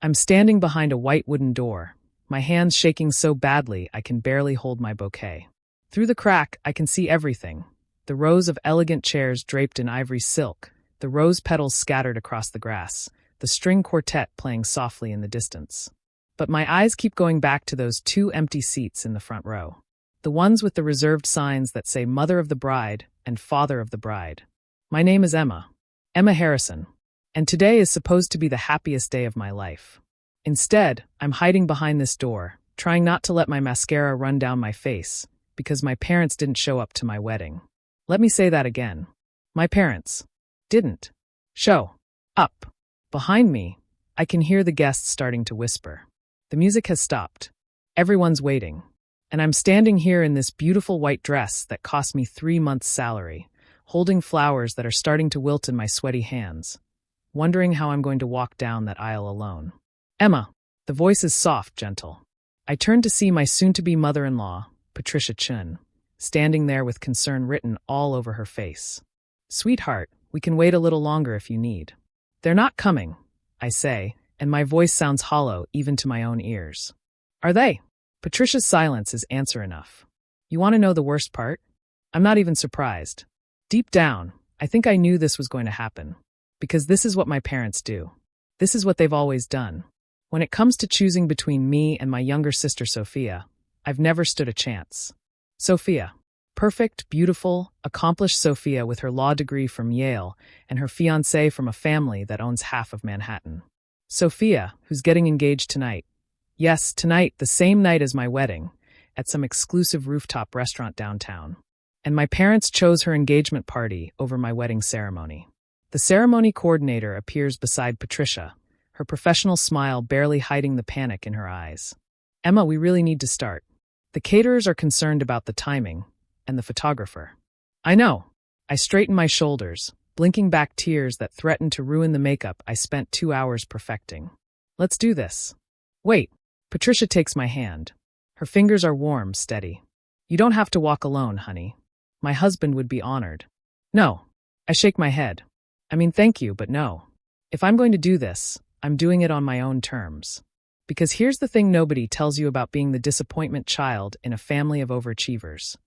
I'm standing behind a white wooden door, my hands shaking so badly I can barely hold my bouquet. Through the crack, I can see everything. The rows of elegant chairs draped in ivory silk, the rose petals scattered across the grass, the string quartet playing softly in the distance. But my eyes keep going back to those two empty seats in the front row. The ones with the reserved signs that say Mother of the Bride and Father of the Bride. My name is Emma Harrison, and today is supposed to be the happiest day of my life. Instead, I'm hiding behind this door, trying not to let my mascara run down my face, because my parents didn't show up to my wedding. Let me say that again. My parents didn't show up. Behind me, I can hear the guests starting to whisper. The music has stopped. Everyone's waiting. And I'm standing here in this beautiful white dress that cost me 3 months' salary, holding flowers that are starting to wilt in my sweaty hands, wondering how I'm going to walk down that aisle alone. Emma. The voice is soft, gentle. I turn to see my soon-to-be mother-in-law, Patricia Chun, standing there with concern written all over her face. Sweetheart, we can wait a little longer if you need. They're not coming, I say, and my voice sounds hollow even to my own ears. Are they? Patricia's silence is answer enough. You want to know the worst part? I'm not even surprised. Deep down, I think I knew this was going to happen. Because this is what my parents do. This is what they've always done. When it comes to choosing between me and my younger sister Sophia, I've never stood a chance. Sophia. Perfect, beautiful, accomplished Sophia with her law degree from Yale and her fiancé from a family that owns half of Manhattan. Sophia, who's getting engaged tonight. Yes, tonight, the same night as my wedding, at some exclusive rooftop restaurant downtown. And my parents chose her engagement party over my wedding ceremony. The ceremony coordinator appears beside Patricia, her professional smile barely hiding the panic in her eyes. Emma, we really need to start. The caterers are concerned about the timing, and the photographer. I know. I straighten my shoulders, blinking back tears that threaten to ruin the makeup I spent 2 hours perfecting. Let's do this. Wait. Patricia takes my hand. Her fingers are warm, steady. You don't have to walk alone, honey. My husband would be honored. No. I shake my head. I mean, thank you, but no. If I'm going to do this, I'm doing it on my own terms. Because here's the thing nobody tells you about being the disappointment child in a family of overachievers.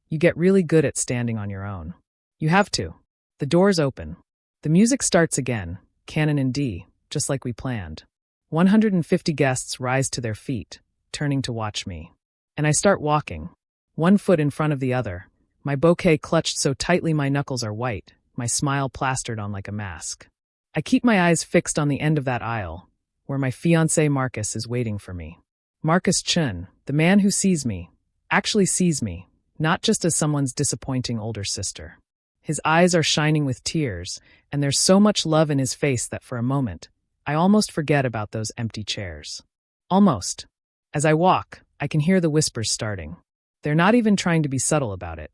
You get really good at standing on your own. You have to. The doors open. The music starts again, canon in D, just like we planned. 150 guests rise to their feet, turning to watch me. And I start walking, one foot in front of the other, my bouquet clutched so tightly my knuckles are white, my smile plastered on like a mask. I keep my eyes fixed on the end of that aisle, where my fiancé Marcus is waiting for me. Marcus Chun, the man who sees me, actually sees me, not just as someone's disappointing older sister. His eyes are shining with tears, and there's so much love in his face that for a moment, I almost forget about those empty chairs. Almost. As I walk, I can hear the whispers starting. They're not even trying to be subtle about it.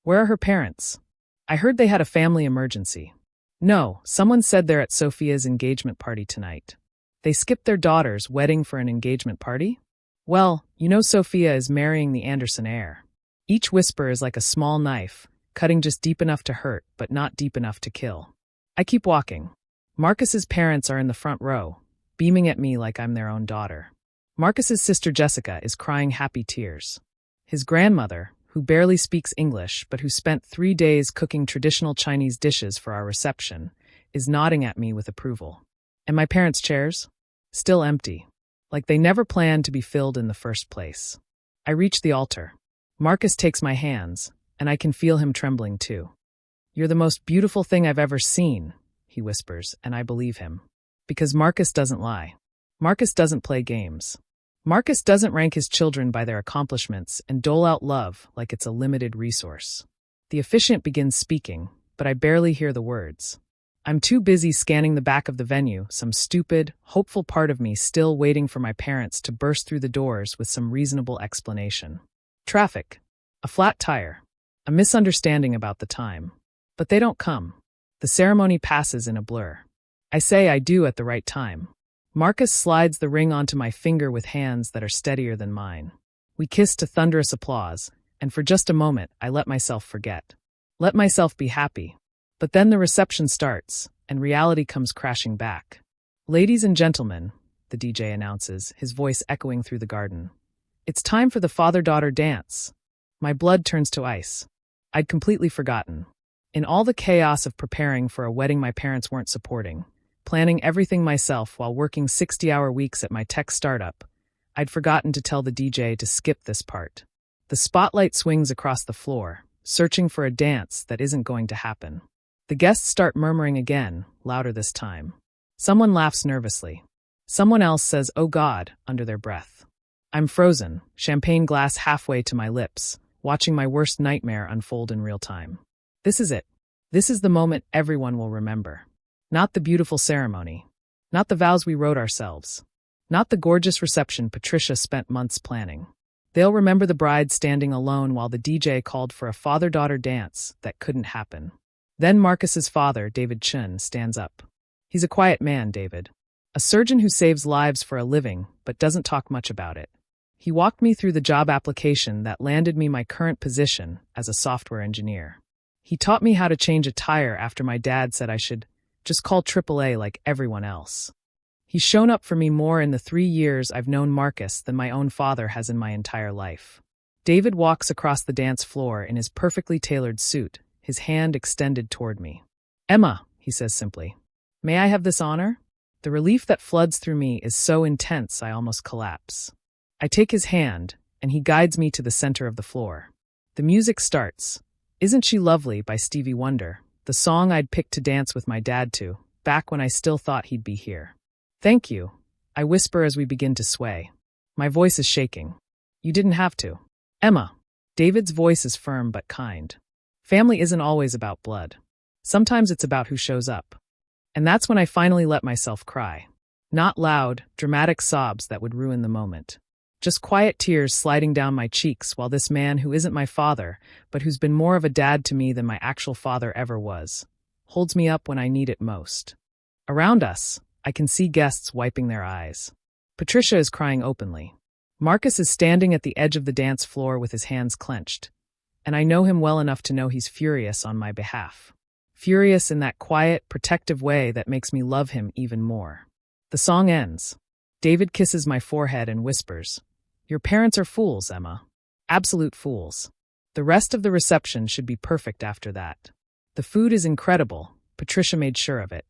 Where are her parents? I heard they had a family emergency. No, someone said they're at Sophia's engagement party tonight. They skipped their daughter's wedding for an engagement party? Well, you know Sophia is marrying the Anderson heir. Each whisper is like a small knife, cutting just deep enough to hurt, but not deep enough to kill. I keep walking. Marcus's parents are in the front row, beaming at me like I'm their own daughter. Marcus's sister Jessica is crying happy tears. His grandmother, who barely speaks English but who spent 3 days cooking traditional Chinese dishes for our reception, is nodding at me with approval. And my parents' chairs? Still empty, like they never planned to be filled in the first place. I reach the altar. Marcus takes my hands, and I can feel him trembling too. You're the most beautiful thing I've ever seen, he whispers, and I believe him. Because Marcus doesn't lie. Marcus doesn't play games. Marcus doesn't rank his children by their accomplishments and dole out love like it's a limited resource. The officiant begins speaking, but I barely hear the words. I'm too busy scanning the back of the venue, some stupid, hopeful part of me still waiting for my parents to burst through the doors with some reasonable explanation. Traffic. A flat tire. A misunderstanding about the time. But they don't come. The ceremony passes in a blur. I say I do at the right time. Marcus slides the ring onto my finger with hands that are steadier than mine. We kiss to thunderous applause, and for just a moment I let myself forget. Let myself be happy. But then the reception starts, and reality comes crashing back. Ladies and gentlemen, the DJ announces, his voice echoing through the garden. It's time for the father-daughter dance. My blood turns to ice. I'd completely forgotten. In all the chaos of preparing for a wedding my parents weren't supporting, planning everything myself while working 60-hour weeks at my tech startup, I'd forgotten to tell the DJ to skip this part. The spotlight swings across the floor, searching for a dance that isn't going to happen. The guests start murmuring again, louder this time. Someone laughs nervously. Someone else says, "Oh God," under their breath. I'm frozen, champagne glass halfway to my lips, watching my worst nightmare unfold in real time. This is it. This is the moment everyone will remember. Not the beautiful ceremony. Not the vows we wrote ourselves. Not the gorgeous reception Patricia spent months planning. They'll remember the bride standing alone while the DJ called for a father-daughter dance that couldn't happen. Then Marcus's father, David Chun, stands up. He's a quiet man, David. A surgeon who saves lives for a living, but doesn't talk much about it. He walked me through the job application that landed me my current position as a software engineer. He taught me how to change a tire after my dad said I should just call AAA like everyone else. He's shown up for me more in the 3 years I've known Marcus than my own father has in my entire life. David walks across the dance floor in his perfectly tailored suit, his hand extended toward me. "Emma," he says simply, "may I have this honor?" The relief that floods through me is so intense I almost collapse. I take his hand, and he guides me to the center of the floor. The music starts. "Isn't She Lovely" by Stevie Wonder, the song I'd picked to dance with my dad to, back when I still thought he'd be here. "Thank you," I whisper as we begin to sway. My voice is shaking. "You didn't have to." "Emma." David's voice is firm but kind. "Family isn't always about blood. Sometimes it's about who shows up." And that's when I finally let myself cry. Not loud, dramatic sobs that would ruin the moment. Just quiet tears sliding down my cheeks while this man who isn't my father, but who's been more of a dad to me than my actual father ever was, holds me up when I need it most. Around us, I can see guests wiping their eyes. Patricia is crying openly. Marcus is standing at the edge of the dance floor with his hands clenched, and I know him well enough to know he's furious on my behalf. Furious in that quiet, protective way that makes me love him even more. The song ends. David kisses my forehead and whispers, "Your parents are fools, Emma. Absolute fools." The rest of the reception should be perfect after that. The food is incredible. Patricia made sure of it.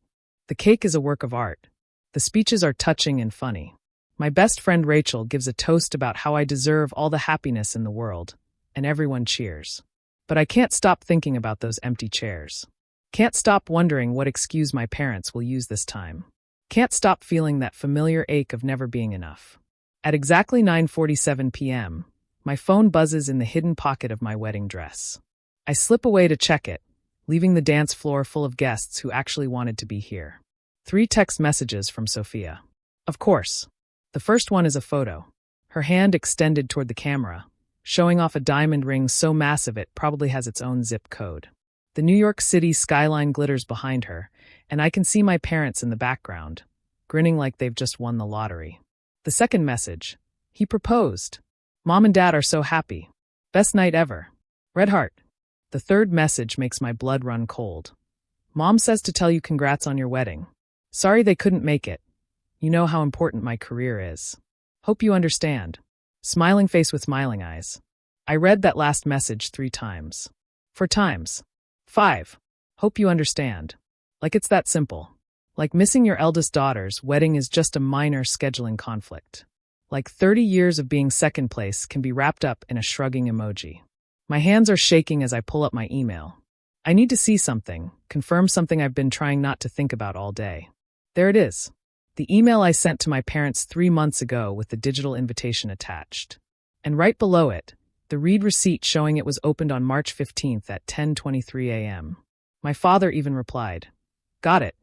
The cake is a work of art. The speeches are touching and funny. My best friend Rachel gives a toast about how I deserve all the happiness in the world, and everyone cheers. But I can't stop thinking about those empty chairs. Can't stop wondering what excuse my parents will use this time. Can't stop feeling that familiar ache of never being enough. At exactly 9:47 p.m., my phone buzzes in the hidden pocket of my wedding dress. I slip away to check it, leaving the dance floor full of guests who actually wanted to be here. 3 text messages from Sophia. Of course. The first one is a photo. Her hand extended toward the camera, showing off a diamond ring so massive it probably has its own zip code. The New York City skyline glitters behind her, and I can see my parents in the background, grinning like they've just won the lottery. The second message. He proposed. Mom and Dad are so happy. Best night ever. Red heart. The third message makes my blood run cold. Mom says to tell you congrats on your wedding. Sorry they couldn't make it. You know how important my career is. Hope you understand. Smiling face with smiling eyes. I read that last message 3 times. 4 times. 5. Hope you understand. Like it's that simple. Like missing your eldest daughter's wedding is just a minor scheduling conflict. Like 30 years of being second place can be wrapped up in a shrugging emoji. My hands are shaking as I pull up my email. I need to see something, confirm something I've been trying not to think about all day. There it is. The email I sent to my parents 3 months ago with the digital invitation attached. And right below it, the read receipt showing it was opened on March 15th at 10:23 a.m. My father even replied, "Got it.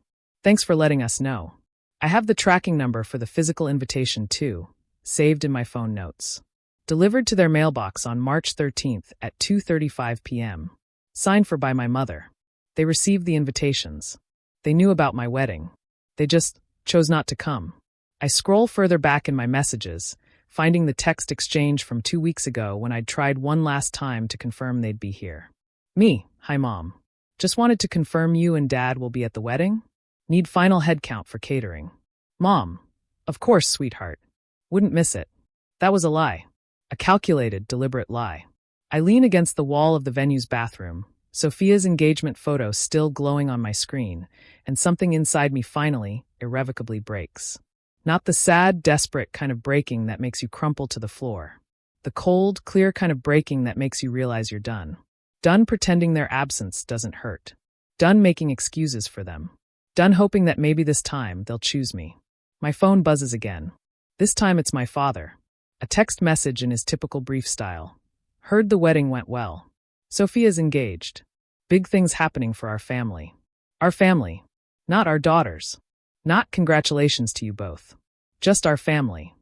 Thanks for letting us know. I have the tracking number for the physical invitation too, saved in my phone notes." Delivered to their mailbox on March 13th at 2:35 p.m. Signed for by my mother. They received the invitations. They knew about my wedding. They just chose not to come. I scroll further back in my messages, finding the text exchange from 2 weeks ago when I'd tried one last time to confirm they'd be here. Me, hi Mom. Just wanted to confirm you and Dad will be at the wedding? Need final head count for catering. Mom, Of course, sweetheart. Wouldn't miss it. That was a lie. A calculated, deliberate lie. I lean against the wall of the venue's bathroom, Sophia's engagement photo still glowing on my screen, and something inside me finally, irrevocably breaks. Not the sad, desperate kind of breaking that makes you crumple to the floor. The cold, clear kind of breaking that makes you realize you're done. Done pretending their absence doesn't hurt. Done making excuses for them. Done hoping that maybe this time they'll choose me. My phone buzzes again. This time it's my father. A text message in his typical brief style. Heard the wedding went well. Sophia's engaged. Big things happening for our family. Our family. Not our daughters. Not congratulations to you both. Just our family.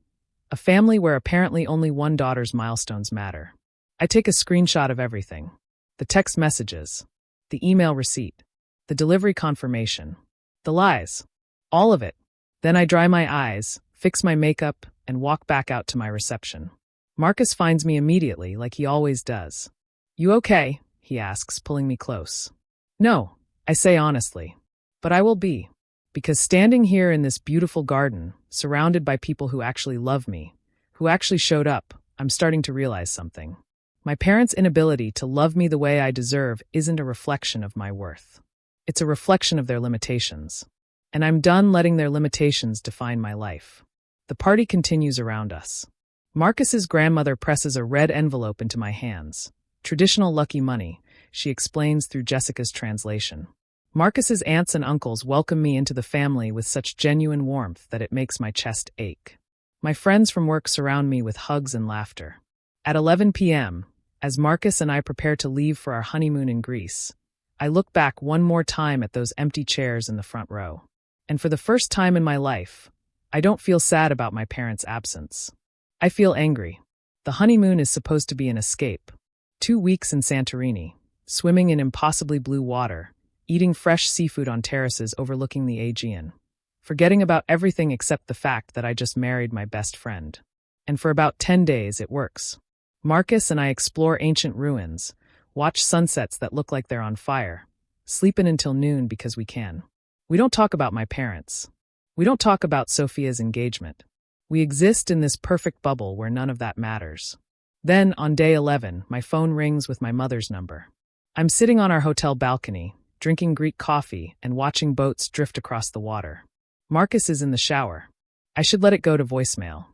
A family where apparently only one daughter's milestones matter. I take a screenshot of everything. The text messages. The email receipt. The delivery confirmation. The lies. All of it. Then I dry my eyes, fix my makeup, and walk back out to my reception. Marcus finds me immediately, like he always does. You okay? He asks, pulling me close. No, I say honestly. But I will be. Because standing here in this beautiful garden, surrounded by people who actually love me, who actually showed up, I'm starting to realize something. My parents' inability to love me the way I deserve isn't a reflection of my worth. It's a reflection of their limitations. And I'm done letting their limitations define my life. The party continues around us. Marcus's grandmother presses a red envelope into my hands. Traditional lucky money, she explains through Jessica's translation. Marcus's aunts and uncles welcome me into the family with such genuine warmth that it makes my chest ache. My friends from work surround me with hugs and laughter. At 11 p.m., as Marcus and I prepare to leave for our honeymoon in Greece, I look back one more time at those empty chairs in the front row. And for the first time in my life, I don't feel sad about my parents' absence. I feel angry. The honeymoon is supposed to be an escape. 2 weeks in Santorini, swimming in impossibly blue water, eating fresh seafood on terraces overlooking the Aegean, forgetting about everything except the fact that I just married my best friend. And for about 10 days, it works. Marcus and I explore ancient ruins, watch sunsets that look like they're on fire, sleep in until noon because we can. We don't talk about my parents. We don't talk about Sophia's engagement. We exist in this perfect bubble where none of that matters. Then, on day 11, my phone rings with my mother's number. I'm sitting on our hotel balcony, drinking Greek coffee and watching boats drift across the water. Marcus is in the shower. I should let it go to voicemail.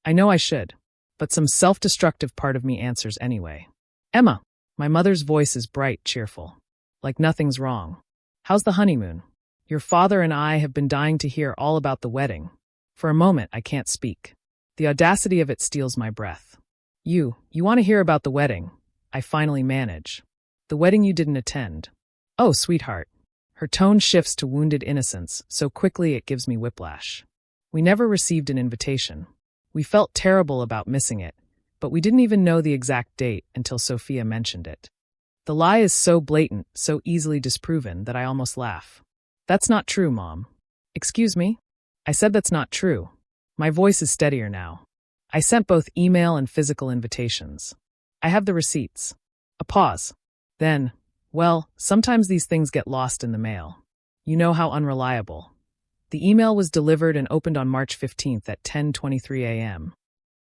I know I should, but some self-destructive part of me answers anyway. Emma. My mother's voice is bright, cheerful. Like nothing's wrong. How's the honeymoon? Your father and I have been dying to hear all about the wedding. For a moment, I can't speak. The audacity of it steals my breath. You want to hear about the wedding? I finally manage. The wedding you didn't attend. Oh, sweetheart. Her tone shifts to wounded innocence so quickly it gives me whiplash. We never received an invitation. We felt terrible about missing it, but we didn't even know the exact date until Sophia mentioned it. The lie is so blatant, so easily disproven that I almost laugh. That's not true, Mom. Excuse me? I said that's not true. My voice is steadier now. I sent both email and physical invitations. I have the receipts. A pause. Then, well, sometimes these things get lost in the mail. You know how unreliable. The email was delivered and opened on March 15th at 10:23 a.m.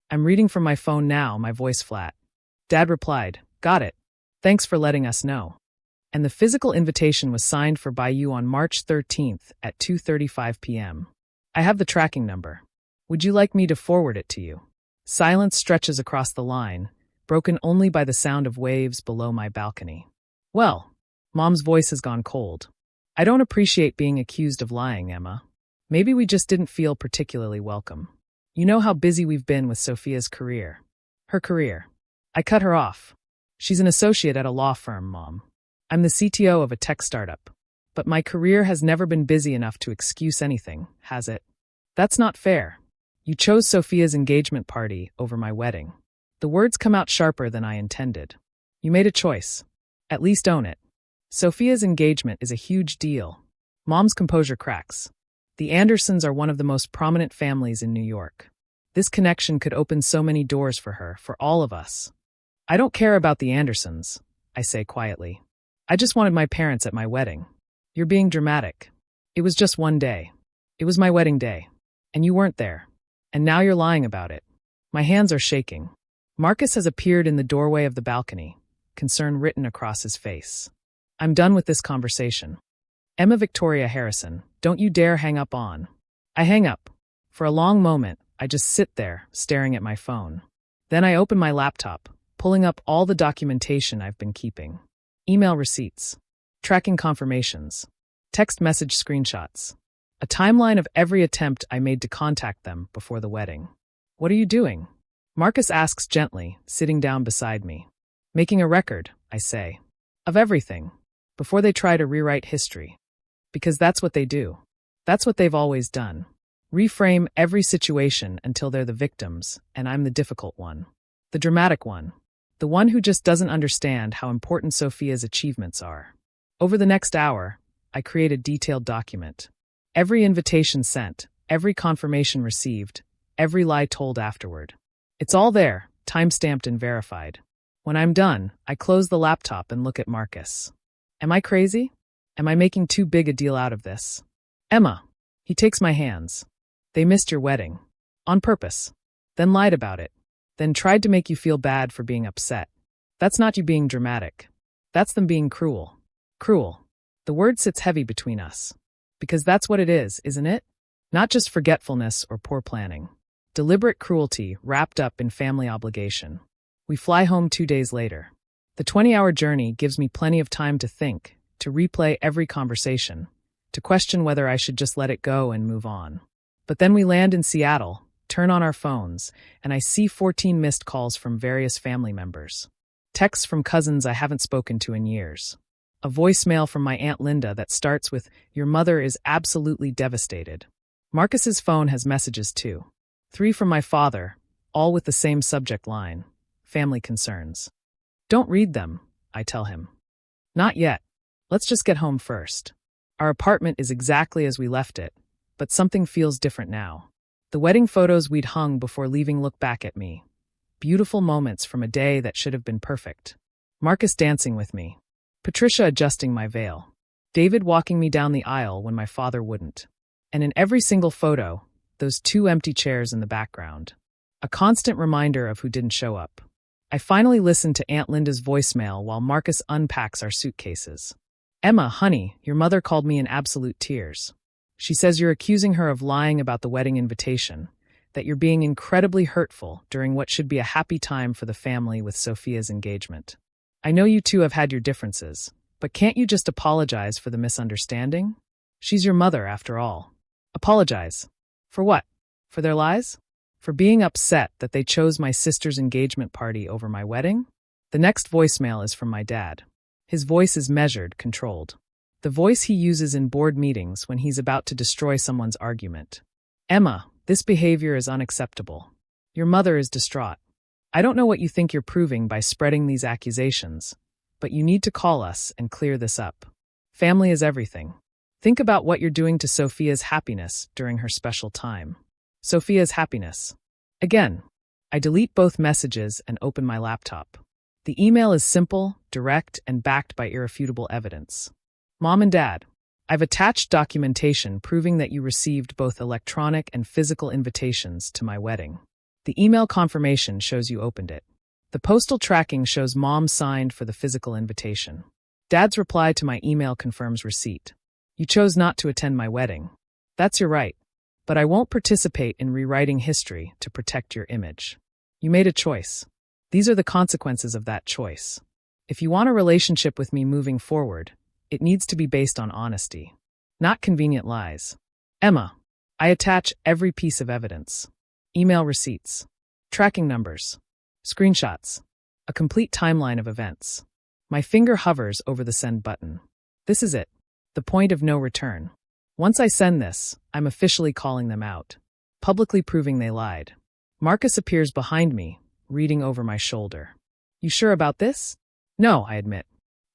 I'm reading from my phone now, my voice flat. Dad replied, "Got it. Thanks for letting us know." And the physical invitation was signed for by you on March 13th at 2:35 p.m. I have the tracking number. Would you like me to forward it to you? Silence stretches across the line, broken only by the sound of waves below my balcony. Well, Mom's voice has gone cold. I don't appreciate being accused of lying, Emma. Maybe we just didn't feel particularly welcome. You know how busy we've been with Sophia's career. Her career. I cut her off. She's an associate at a law firm, Mom. I'm the CTO of a tech startup. But my career has never been busy enough to excuse anything, has it? That's not fair. You chose Sophia's engagement party over my wedding. The words come out sharper than I intended. You made a choice. At least own it. Sophia's engagement is a huge deal. Mom's composure cracks. The Andersons are one of the most prominent families in New York. This connection could open so many doors for her, for all of us. I don't care about the Andersons, I say quietly. I just wanted my parents at my wedding. You're being dramatic. It was just one day. It was my wedding day. And you weren't there. And now you're lying about it. My hands are shaking. Marcus has appeared in the doorway of the balcony, concern written across his face. I'm done with this conversation. Emma Victoria Harrison, don't you dare hang up on. I hang up. For a long moment, I just sit there, staring at my phone. Then I open my laptop, pulling up all the documentation I've been keeping. Email receipts, tracking confirmations, text message screenshots, a timeline of every attempt I made to contact them before the wedding. What are you doing? Marcus asks gently, sitting down beside me. Making a record, I say. Of everything. Before they try to rewrite history. Because that's what they do. That's what they've always done. Reframe every situation until they're the victims, and I'm the difficult one. The dramatic one. The one who just doesn't understand how important Sophia's achievements are. Over the next hour, I create a detailed document. Every invitation sent, every confirmation received, every lie told afterward. It's all there, time-stamped and verified. When I'm done, I close the laptop and look at Marcus. Am I crazy? Am I making too big a deal out of this? Emma. He takes my hands. They missed your wedding. On purpose. Then lied about it. Then tried to make you feel bad for being upset. That's not you being dramatic. That's them being cruel. Cruel. The word sits heavy between us. Because that's what it is, isn't it? Not just forgetfulness or poor planning. Deliberate cruelty wrapped up in family obligation. We fly home 2 days later. The 20-hour journey gives me plenty of time to think, to replay every conversation, to question whether I should just let it go and move on. But then we land in Seattle, turn on our phones, and I see 14 missed calls from various family members. Texts from cousins I haven't spoken to in years. A voicemail from my Aunt Linda that starts with, "Your mother is absolutely devastated." Marcus's phone has messages too. 3 from my father, all with the same subject line, family concerns. Don't read them, I tell him. Not yet. Let's just get home first. Our apartment is exactly as we left it, but something feels different now. The wedding photos we'd hung before leaving look back at me. Beautiful moments from a day that should have been perfect. Marcus dancing with me. Patricia adjusting my veil. David walking me down the aisle when my father wouldn't. And in every single photo, those 2 empty chairs in the background. A constant reminder of who didn't show up. I finally listen to Aunt Linda's voicemail while Marcus unpacks our suitcases. Emma, honey, your mother called me in absolute tears. She says you're accusing her of lying about the wedding invitation, that you're being incredibly hurtful during what should be a happy time for the family with Sophia's engagement. I know you two have had your differences, but can't you just apologize for the misunderstanding? She's your mother, after all. Apologize. For what? For their lies? For being upset that they chose my sister's engagement party over my wedding? The next voicemail is from my dad. His voice is measured, controlled. The voice he uses in board meetings when he's about to destroy someone's argument. Emma, this behavior is unacceptable. Your mother is distraught. I don't know what you think you're proving by spreading these accusations, but you need to call us and clear this up. Family is everything. Think about what you're doing to Sophia's happiness during her special time. Sophia's happiness. Again, I delete both messages and open my laptop. The email is simple, direct, and backed by irrefutable evidence. Mom and Dad, I've attached documentation proving that you received both electronic and physical invitations to my wedding. The email confirmation shows you opened it. The postal tracking shows Mom signed for the physical invitation. Dad's reply to my email confirms receipt. You chose not to attend my wedding. That's your right. But I won't participate in rewriting history to protect your image. You made a choice. These are the consequences of that choice. If you want a relationship with me moving forward, it needs to be based on honesty, not convenient lies. Emma, I attach every piece of evidence. Email receipts, tracking numbers, screenshots, a complete timeline of events. My finger hovers over the send button. This is it, the point of no return. Once I send this, I'm officially calling them out, publicly proving they lied. Marcus appears behind me, reading over my shoulder. You sure about this? No, I admit.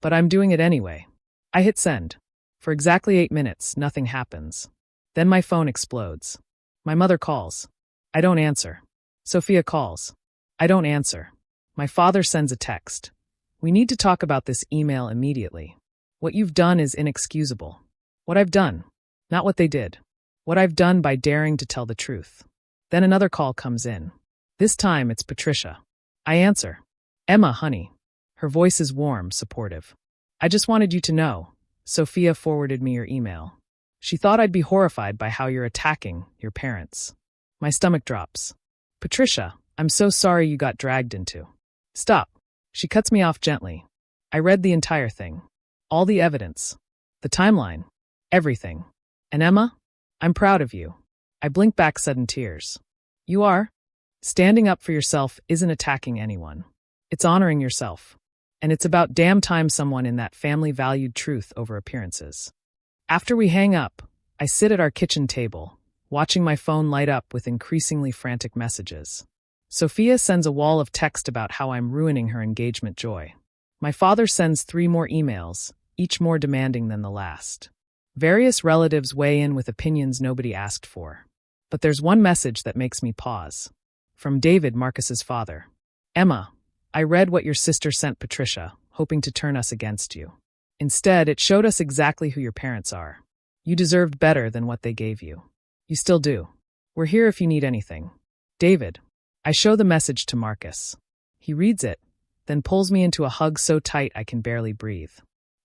But I'm doing it anyway. I hit send. For exactly 8 minutes, nothing happens. Then my phone explodes. My mother calls. I don't answer. Sophia calls. I don't answer. My father sends a text. We need to talk about this email immediately. What you've done is inexcusable. What I've done. Not what they did. What I've done by daring to tell the truth. Then another call comes in. This time it's Patricia. I answer. Emma, honey. Her voice is warm, supportive. I just wanted you to know. Sophia forwarded me your email. She thought I'd be horrified by how you're attacking your parents. My stomach drops. Patricia, I'm so sorry you got dragged into. Stop. She cuts me off gently. I read the entire thing. All the evidence. The timeline. Everything. And Emma? I'm proud of you. I blink back sudden tears. You are? Standing up for yourself isn't attacking anyone. It's honoring yourself. And it's about damn time someone in that family valued truth over appearances. After we hang up, I sit at our kitchen table, watching my phone light up with increasingly frantic messages. Sophia sends a wall of text about how I'm ruining her engagement joy. My father sends 3 more emails, each more demanding than the last. Various relatives weigh in with opinions nobody asked for. But there's one message that makes me pause. From David, Marcus's father. Emma, I read what your sister sent Patricia, hoping to turn us against you. Instead, it showed us exactly who your parents are. You deserved better than what they gave you. You still do. We're here if you need anything. David. I show the message to Marcus. He reads it, then pulls me into a hug so tight I can barely breathe.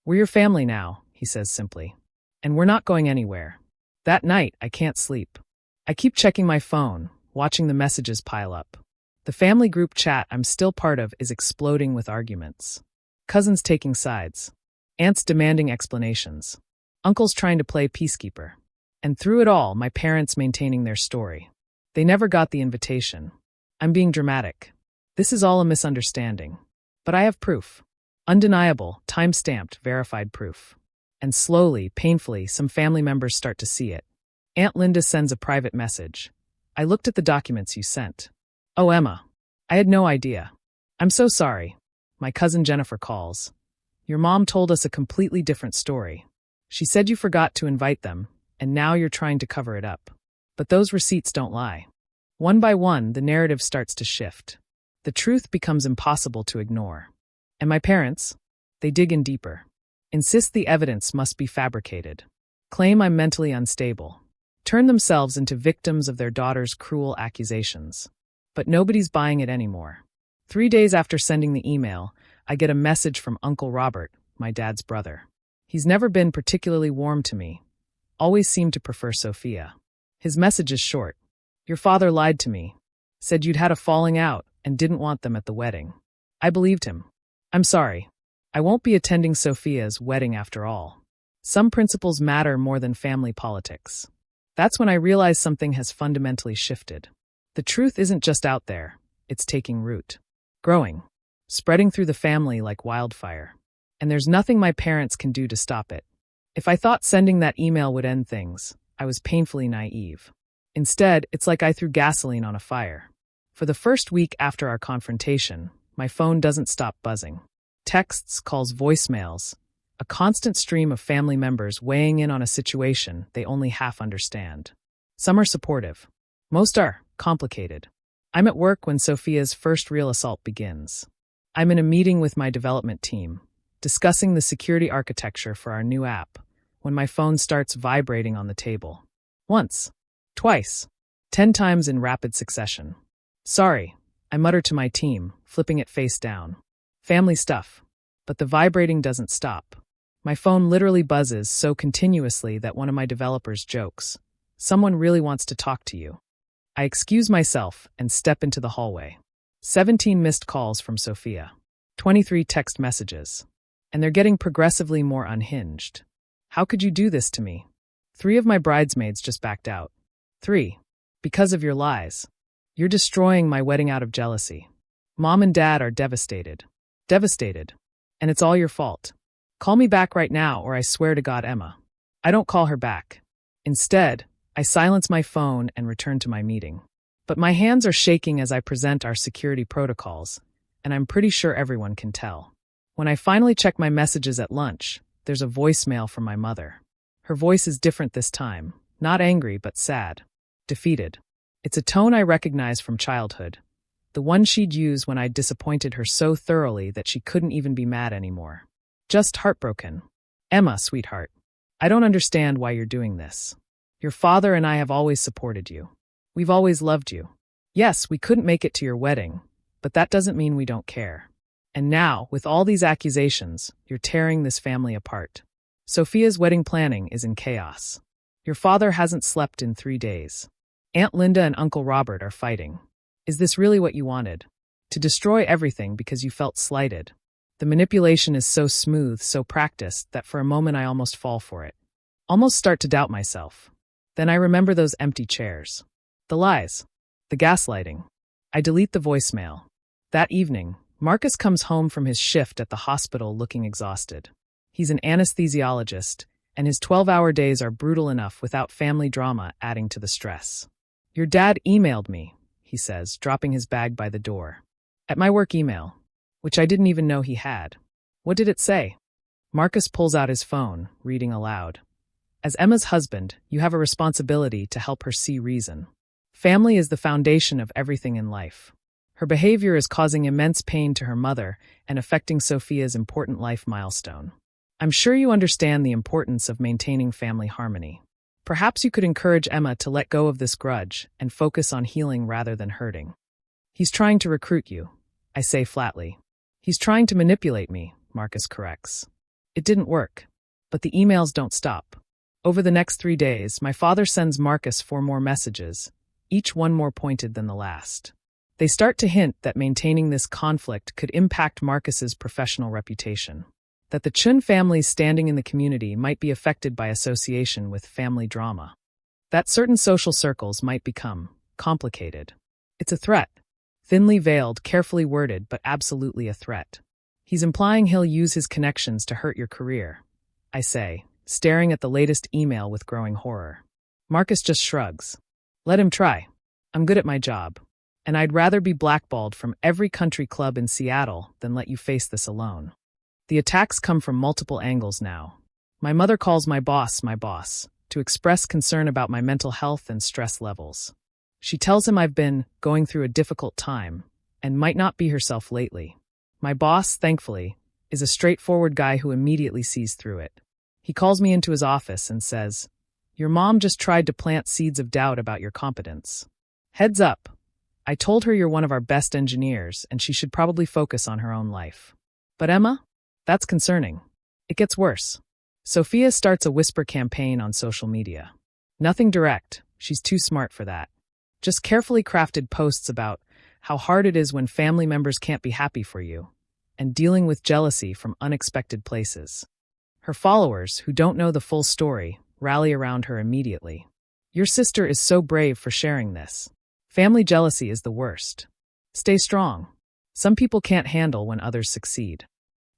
We're your family now, he says simply. And we're not going anywhere. That night, I can't sleep. I keep checking my phone, watching the messages pile up. The family group chat I'm still part of is exploding with arguments. Cousins taking sides. Aunts demanding explanations. Uncles trying to play peacekeeper. And through it all, my parents maintaining their story. They never got the invitation. I'm being dramatic. This is all a misunderstanding. But I have proof. Undeniable, time-stamped, verified proof. And slowly, painfully, some family members start to see it. Aunt Linda sends a private message. I looked at the documents you sent. Oh, Emma. I had no idea. I'm so sorry. My cousin Jennifer calls. Your mom told us a completely different story. She said you forgot to invite them, and now you're trying to cover it up. But those receipts don't lie. One by one, the narrative starts to shift. The truth becomes impossible to ignore. And my parents? They dig in deeper. Insist the evidence must be fabricated. Claim I'm mentally unstable. Turn themselves into victims of their daughter's cruel accusations. But nobody's buying it anymore. 3 days after sending the email, I get a message from Uncle Robert, my dad's brother. He's never been particularly warm to me. Always seemed to prefer Sophia. His message is short. Your father lied to me. Said you'd had a falling out and didn't want them at the wedding. I believed him. I'm sorry. I won't be attending Sophia's wedding after all. Some principles matter more than family politics. That's when I realize something has fundamentally shifted. The truth isn't just out there. It's taking root. Growing. Spreading through the family like wildfire. And there's nothing my parents can do to stop it. If I thought sending that email would end things, I was painfully naive. Instead, it's like I threw gasoline on a fire. For the first week after our confrontation, my phone doesn't stop buzzing. Texts, calls, voicemails, a constant stream of family members weighing in on a situation they only half understand. Some are supportive. Most are complicated. I'm at work when Sophia's first real assault begins. I'm in a meeting with my development team, discussing the security architecture for our new app, when my phone starts vibrating on the table. Once. Twice. 10 times in rapid succession. Sorry, I mutter to my team, flipping it face down. Family stuff. But the vibrating doesn't stop. My phone literally buzzes so continuously that one of my developers jokes, "Someone really wants to talk to you." I excuse myself and step into the hallway. 17 missed calls from Sophia. 23 text messages. And they're getting progressively more unhinged. How could you do this to me? 3 of my bridesmaids just backed out. 3. Because of your lies. You're destroying my wedding out of jealousy. Mom and Dad are devastated. Devastated. And it's all your fault. Call me back right now or I swear to God, Emma. I don't call her back. Instead, I silence my phone and return to my meeting. But my hands are shaking as I present our security protocols, and I'm pretty sure everyone can tell. When I finally check my messages at lunch, there's a voicemail from my mother. Her voice is different this time, not angry but sad. Defeated. It's a tone I recognize from childhood, the one she'd use when I'd disappointed her so thoroughly that she couldn't even be mad anymore. Just heartbroken. Emma, sweetheart. I don't understand why you're doing this. Your father and I have always supported you. We've always loved you. Yes, we couldn't make it to your wedding, but that doesn't mean we don't care. And now, with all these accusations, you're tearing this family apart. Sophia's wedding planning is in chaos. Your father hasn't slept in 3 days. Aunt Linda and Uncle Robert are fighting. Is this really what you wanted? To destroy everything because you felt slighted. The manipulation is so smooth, so practiced, that for a moment I almost fall for it. Almost start to doubt myself. Then I remember those empty chairs. The lies. The gaslighting. I delete the voicemail. That evening, Marcus comes home from his shift at the hospital looking exhausted. He's an anesthesiologist, and his 12-hour days are brutal enough without family drama adding to the stress. Your dad emailed me, he says, dropping his bag by the door. At my work email, which I didn't even know he had. What did it say? Marcus pulls out his phone, reading aloud. As Emma's husband, you have a responsibility to help her see reason. Family is the foundation of everything in life. Her behavior is causing immense pain to her mother and affecting Sophia's important life milestone. I'm sure you understand the importance of maintaining family harmony. Perhaps you could encourage Emma to let go of this grudge and focus on healing rather than hurting. He's trying to recruit you, I say flatly. He's trying to manipulate me, Marcus corrects. It didn't work. But the emails don't stop. Over the next 3 days, my father sends Marcus 4 more messages, each one more pointed than the last. They start to hint that maintaining this conflict could impact Marcus's professional reputation. That the Chun family's standing in the community might be affected by association with family drama. That certain social circles might become complicated. It's a threat. Thinly veiled, carefully worded, but absolutely a threat. He's implying he'll use his connections to hurt your career, I say, staring at the latest email with growing horror. Marcus just shrugs. Let him try. I'm good at my job. And I'd rather be blackballed from every country club in Seattle than let you face this alone. The attacks come from multiple angles now. My mother calls my boss, to express concern about my mental health and stress levels. She tells him I've been going through a difficult time and might not be herself lately. My boss, thankfully, is a straightforward guy who immediately sees through it. He calls me into his office and says, "Your mom just tried to plant seeds of doubt about your competence. Heads up. I told her you're one of our best engineers and she should probably focus on her own life. But Emma? That's concerning. It gets worse." Sophia starts a whisper campaign on social media. Nothing direct, she's too smart for that. Just carefully crafted posts about how hard it is when family members can't be happy for you, and dealing with jealousy from unexpected places. Her followers, who don't know the full story, rally around her immediately. Your sister is so brave for sharing this. Family jealousy is the worst. Stay strong. Some people can't handle when others succeed.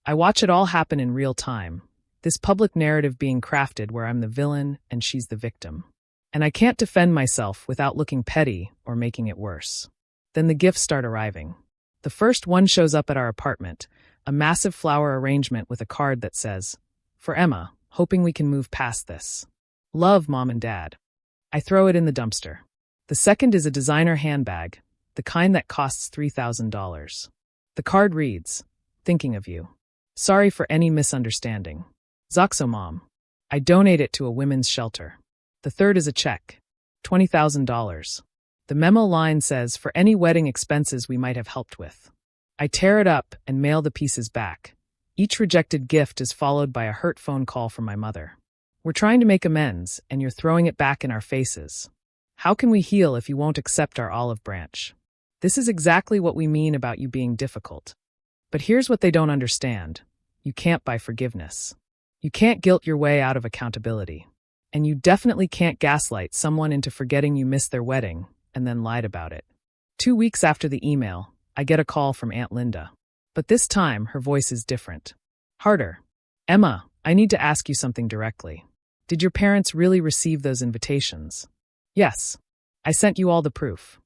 I watch it all happen in real time, this public narrative being crafted where I'm the villain and she's the victim. And I can't defend myself without looking petty or making it worse. Then the gifts start arriving. The first one shows up at our apartment, a massive flower arrangement with a card that says, "For Emma, hoping we can move past this. Love, Mom and Dad." I throw it in the dumpster. The second is a designer handbag, the kind that costs $3,000. The card reads, "Thinking of you. Sorry for any misunderstanding. Zoxo Mom." I donate it to a women's shelter. The third is a check, $20,000. The memo line says, "For any wedding expenses we might have helped with." I tear it up and mail the pieces back. Each rejected gift is followed by a hurt phone call from my mother. "We're trying to make amends, and you're throwing it back in our faces. How can we heal if you won't accept our olive branch? This is exactly what we mean about you being difficult. But here's what they don't understand. You can't buy forgiveness. You can't guilt your way out of accountability. And you definitely can't gaslight someone into forgetting you missed their wedding and then lied about it." 2 weeks after the email, I get a call from Aunt Linda. But this time, her voice is different. Harder. "Emma, I need to ask you something directly. Did your parents really receive those invitations?" "Yes. I sent you all the proof."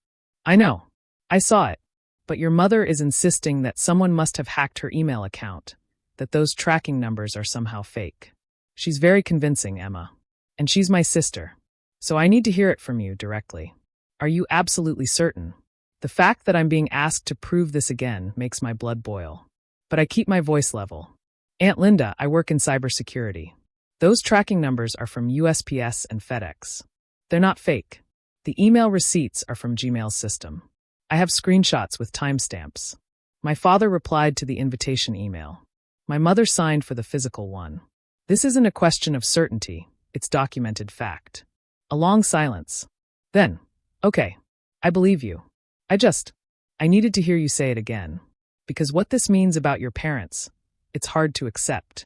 "I know. I saw it. But your mother is insisting that someone must have hacked her email account, that those tracking numbers are somehow fake. She's very convincing, Emma. And she's my sister. So I need to hear it from you directly. Are you absolutely certain?" The fact that I'm being asked to prove this again makes my blood boil. But I keep my voice level. "Aunt Linda, I work in cybersecurity. Those tracking numbers are from USPS and FedEx. They're not fake. The email receipts are from Gmail's system. I have screenshots with timestamps. My father replied to the invitation email. My mother signed for the physical one. This isn't a question of certainty, it's documented fact. A long silence. Then, okay, I believe you. I needed to hear you say it again. Because what this means about your parents, it's hard to accept.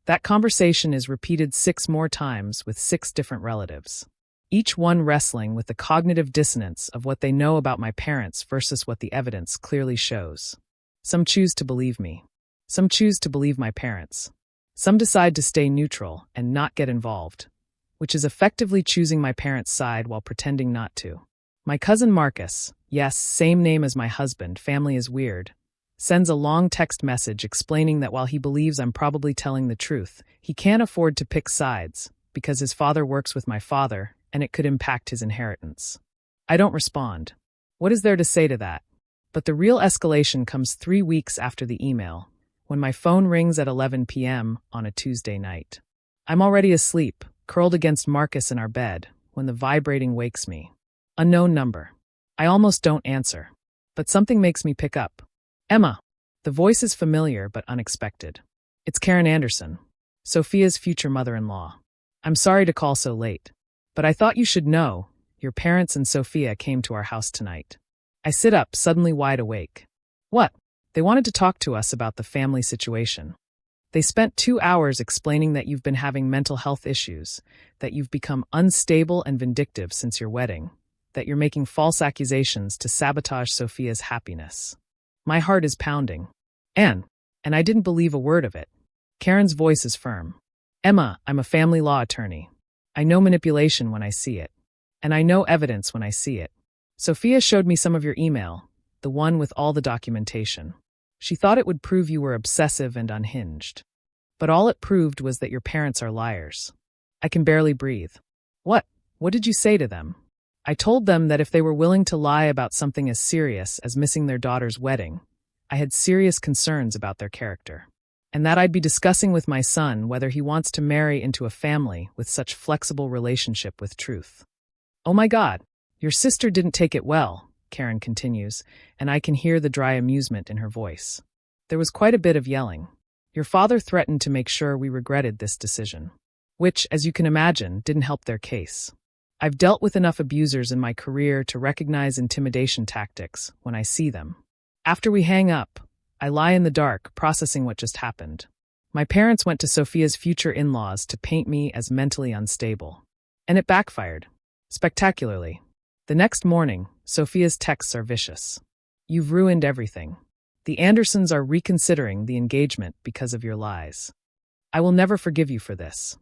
That conversation is repeated 6 more times with 6 different relatives. Each one wrestling with the cognitive dissonance of what they know about my parents versus what the evidence clearly shows. Some choose to believe me. Some choose to believe my parents. Some decide to stay neutral and not get involved, which is effectively choosing my parents' side while pretending not to. My cousin Marcus, yes, same name as my husband, family is weird, sends a long text message explaining that while he believes I'm probably telling the truth, he can't afford to pick sides because his father works with my father and it could impact his inheritance. I don't respond. What is there to say to that? But the real escalation comes 3 weeks after the email, when my phone rings at 11 p.m. on a Tuesday night. I'm already asleep, curled against Marcus in our bed, when the vibrating wakes me. Unknown number. I almost don't answer. But something makes me pick up. Emma. The voice is familiar but unexpected. It's Karen Anderson, Sophia's future mother-in-law. I'm sorry to call so late, but I thought you should know, your parents and Sophia came to our house tonight. I sit up, suddenly wide awake. What? They wanted to talk to us about the family situation. They spent 2 hours explaining that you've been having mental health issues, that you've become unstable and vindictive since your wedding, that you're making false accusations to sabotage Sophia's happiness. My heart is pounding. And I didn't believe a word of it. Karen's voice is firm. Emma, I'm a family law attorney. I know manipulation when I see it. And I know evidence when I see it. Sophia showed me some of your email, the one with all the documentation. She thought it would prove you were obsessive and unhinged. But all it proved was that your parents are liars. I can barely breathe. What did you say to them? I told them that if they were willing to lie about something as serious as missing their daughter's wedding, I had serious concerns about their character. And that I'd be discussing with my son whether he wants to marry into a family with such flexible relationship with truth. Oh my God, your sister didn't take it well, Karen continues, and I can hear the dry amusement in her voice. There was quite a bit of yelling. Your father threatened to make sure we regretted this decision, which, as you can imagine, didn't help their case. I've dealt with enough abusers in my career to recognize intimidation tactics when I see them. After we hang up, I lie in the dark, processing what just happened. My parents went to Sophia's future in-laws to paint me as mentally unstable. And it backfired. Spectacularly. The next morning, Sophia's texts are vicious. You've ruined everything. The Andersons are reconsidering the engagement because of your lies. I will never forgive you for this.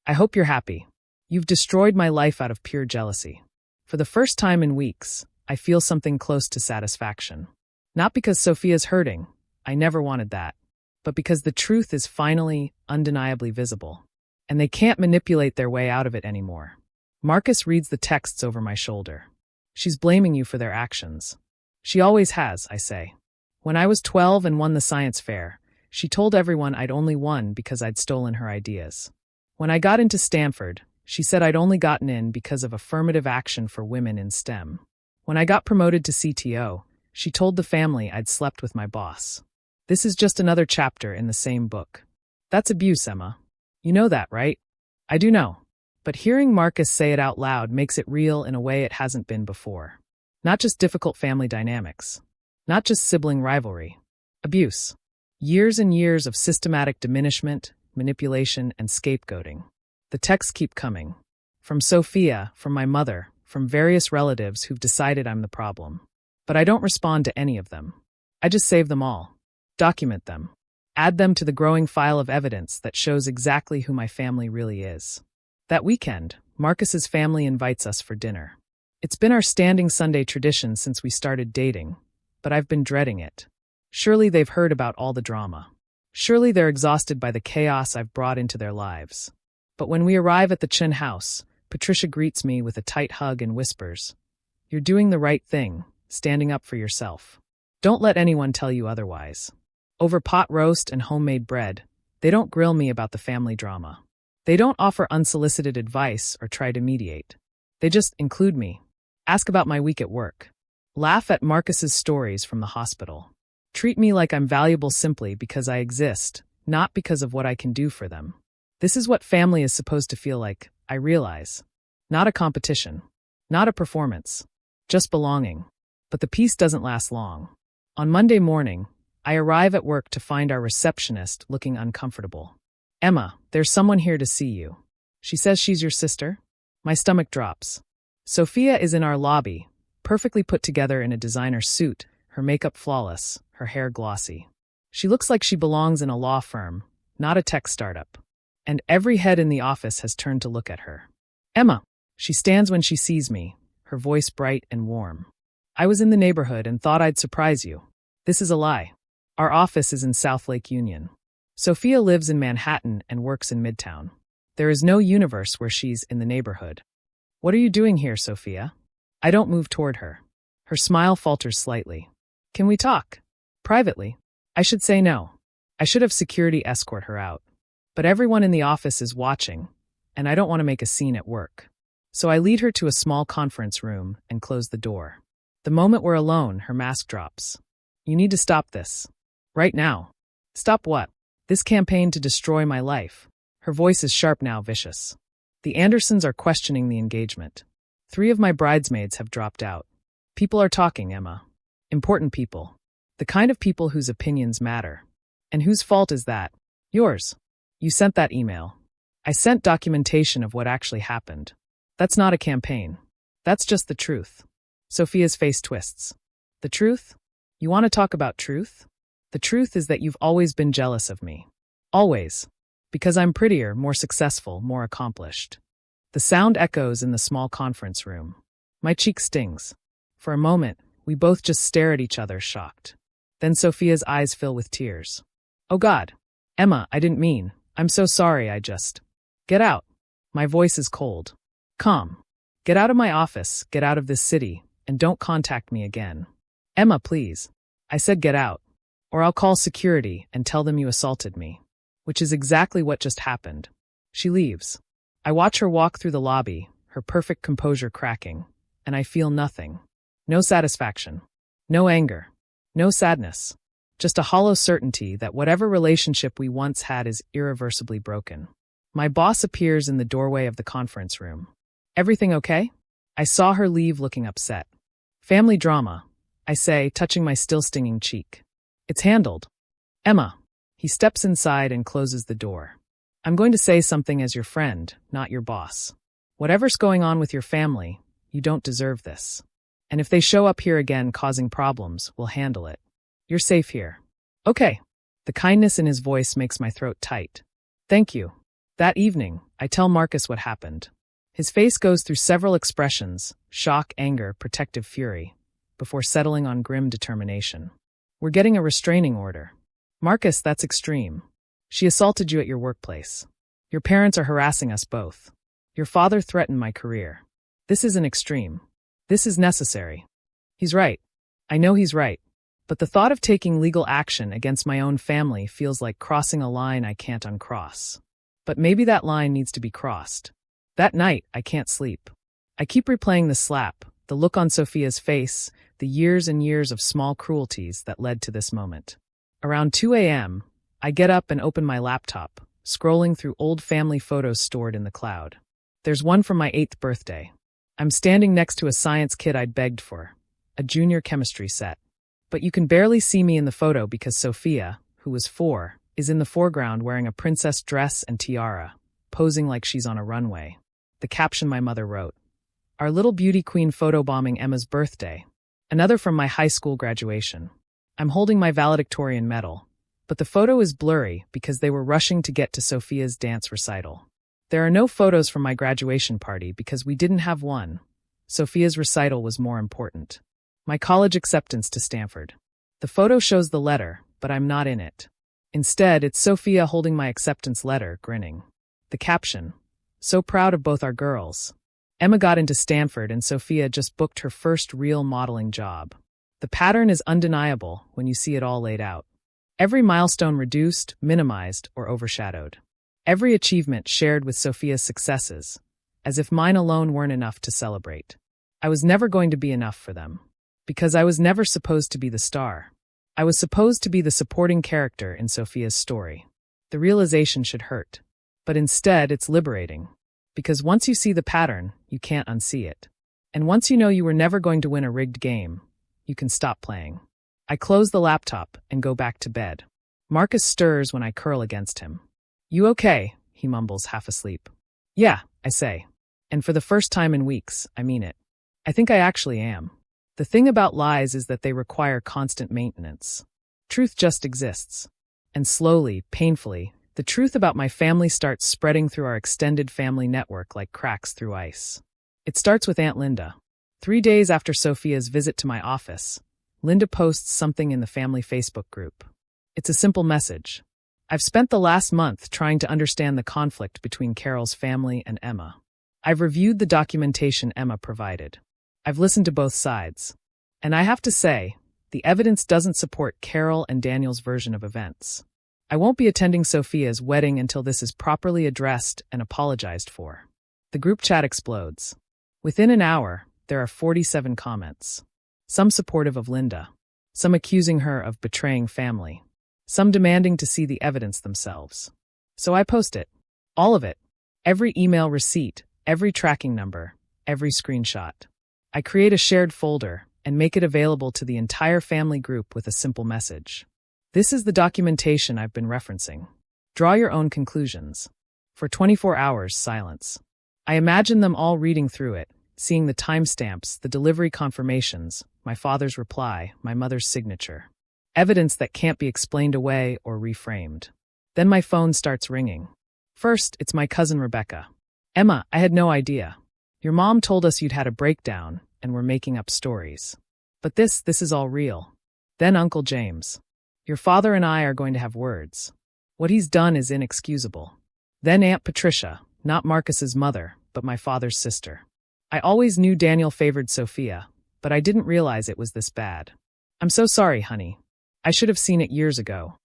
I hope you're happy. You've destroyed my life out of pure jealousy. For the first time in weeks, I feel something close to satisfaction. Not because Sophia's hurting, I never wanted that, but because the truth is finally, undeniably visible, and they can't manipulate their way out of it anymore. Marcus reads the texts over my shoulder. She's blaming you for their actions. She always has, I say. When I was 12 and won the science fair, she told everyone I'd only won because I'd stolen her ideas. When I got into Stanford, she said I'd only gotten in because of affirmative action for women in STEM. When I got promoted to CTO, she told the family I'd slept with my boss. This is just another chapter in the same book. That's abuse, Emma. You know that, right? I do know. But hearing Marcus say it out loud makes it real in a way it hasn't been before. Not just difficult family dynamics. Not just sibling rivalry. Abuse. Years and years of systematic diminishment, manipulation, and scapegoating. The texts keep coming. From Sophia, from my mother, from various relatives who've decided I'm the problem. But I don't respond to any of them. I just save them all. Document them. Add them to the growing file of evidence that shows exactly who my family really is. That weekend, Marcus's family invites us for dinner. It's been our standing Sunday tradition since we started dating, but I've been dreading it. Surely they've heard about all the drama. Surely they're exhausted by the chaos I've brought into their lives. But when we arrive at the Chen house, Patricia greets me with a tight hug and whispers, "You're doing the right thing, standing up for yourself. Don't let anyone tell you otherwise." Over pot roast and homemade bread, they don't grill me about the family drama. They don't offer unsolicited advice or try to mediate. They just include me. Ask about my week at work. Laugh at Marcus's stories from the hospital. Treat me like I'm valuable simply because I exist, not because of what I can do for them. This is what family is supposed to feel like, I realize. Not a competition. Not a performance. Just belonging. But the peace doesn't last long. On Monday morning, I arrive at work to find our receptionist looking uncomfortable. Emma, there's someone here to see you. She says she's your sister? My stomach drops. Sophia is in our lobby, perfectly put together in a designer suit, her makeup flawless, her hair glossy. She looks like she belongs in a law firm, not a tech startup. And every head in the office has turned to look at her. Emma. She stands when she sees me, her voice bright and warm. I was in the neighborhood and thought I'd surprise you. This is a lie. Our office is in South Lake Union. Sophia lives in Manhattan and works in Midtown. There is no universe where she's in the neighborhood. What are you doing here, Sophia? I don't move toward her. Her smile falters slightly. Can we talk? Privately? I should say no. I should have security escort her out. But everyone in the office is watching, and I don't want to make a scene at work. So I lead her to a small conference room and close the door. The moment we're alone, her mask drops. You need to stop this. Right now. Stop what? This campaign to destroy my life. Her voice is sharp now, vicious. The Andersons are questioning the engagement. 3 of my bridesmaids have dropped out. People are talking, Emma. Important people. The kind of people whose opinions matter. And whose fault is that? Yours. You sent that email. I sent documentation of what actually happened. That's not a campaign. That's just the truth. Sophia's face twists. The truth? You want to talk about truth? The truth is that you've always been jealous of me. Always. Because I'm prettier, more successful, more accomplished. The sound echoes in the small conference room. My cheek stings. For a moment, we both just stare at each other, shocked. Then Sophia's eyes fill with tears. Oh God. Emma, I didn't mean. I'm so sorry, I just. Get out. My voice is cold. Calm. Get out of my office, get out of this city, and don't contact me again. Emma, please. I said get out. Or I'll call security and tell them you assaulted me. Which is exactly what just happened. She leaves. I watch her walk through the lobby, her perfect composure cracking, and I feel nothing. No satisfaction. No anger. No sadness. Just a hollow certainty that whatever relationship we once had is irreversibly broken. My boss appears in the doorway of the conference room. Everything okay? I saw her leave looking upset. Family drama, I say, touching my still stinging cheek. It's handled. Emma. He steps inside and closes the door. I'm going to say something as your friend, not your boss. Whatever's going on with your family, you don't deserve this. And if they show up here again causing problems, we'll handle it. You're safe here. Okay. The kindness in his voice makes my throat tight. Thank you. That evening, I tell Marcus what happened. His face goes through several expressions, shock, anger, protective fury, before settling on grim determination. We're getting a restraining order. Marcus, that's extreme. She assaulted you at your workplace. Your parents are harassing us both. Your father threatened my career. This isn't extreme. This is necessary. He's right. I know he's right. But the thought of taking legal action against my own family feels like crossing a line I can't uncross. But maybe that line needs to be crossed. That night, I can't sleep. I keep replaying the slap, the look on Sophia's face, the years and years of small cruelties that led to this moment. Around 2 a.m., I get up and open my laptop, scrolling through old family photos stored in the cloud. There's one from my 8th birthday. I'm standing next to a science kit I'd begged for, a junior chemistry set. But you can barely see me in the photo because Sophia, who was 4, is in the foreground wearing a princess dress and tiara, posing like she's on a runway. The caption my mother wrote, "Our little beauty queen photobombing Emma's birthday." Another from my high school graduation. I'm holding my valedictorian medal, but the photo is blurry because they were rushing to get to Sophia's dance recital. There are no photos from my graduation party because we didn't have one. Sophia's recital was more important. My college acceptance to Stanford. The photo shows the letter, but I'm not in it. Instead, it's Sophia holding my acceptance letter, grinning. The caption, "So proud of both our girls." Emma got into Stanford and Sophia just booked her first real modeling job. The pattern is undeniable when you see it all laid out. Every milestone reduced, minimized, or overshadowed. Every achievement shared with Sophia's successes, as if mine alone weren't enough to celebrate. I was never going to be enough for them. Because I was never supposed to be the star. I was supposed to be the supporting character in Sophia's story. The realization should hurt. But instead, it's liberating. Because once you see the pattern, you can't unsee it. And once you know you were never going to win a rigged game, you can stop playing. I close the laptop and go back to bed. Marcus stirs when I curl against him. "You okay?" he mumbles, half asleep. "Yeah," I say. And for the first time in weeks, I mean it. I think I actually am. The thing about lies is that they require constant maintenance. Truth just exists. And slowly, painfully, the truth about my family starts spreading through our extended family network like cracks through ice. It starts with Aunt Linda. 3 days after Sophia's visit to my office, Linda posts something in the family Facebook group. It's a simple message. "I've spent the last month trying to understand the conflict between Carol's family and Emma. I've reviewed the documentation Emma provided. I've listened to both sides. And I have to say, the evidence doesn't support Carol and Daniel's version of events. I won't be attending Sophia's wedding until this is properly addressed and apologized for." The group chat explodes. Within an hour, there are 47 comments. Some supportive of Linda. Some accusing her of betraying family. Some demanding to see the evidence themselves. So I post it. All of it. Every email receipt, every tracking number, every screenshot. I create a shared folder and make it available to the entire family group with a simple message. "This is the documentation I've been referencing. Draw your own conclusions." For 24 hours, silence. I imagine them all reading through it, seeing the timestamps, the delivery confirmations, my father's reply, my mother's signature. Evidence that can't be explained away or reframed. Then my phone starts ringing. First, it's my cousin Rebecca. "Emma, I had no idea. Your mom told us you'd had a breakdown and were making up stories. But this is all real." Then Uncle James. "Your father and I are going to have words. What he's done is inexcusable." Then Aunt Patricia, not Marcus's mother, but my father's sister. "I always knew Daniel favored Sophia, but I didn't realize it was this bad. I'm so sorry, honey. I should have seen it years ago."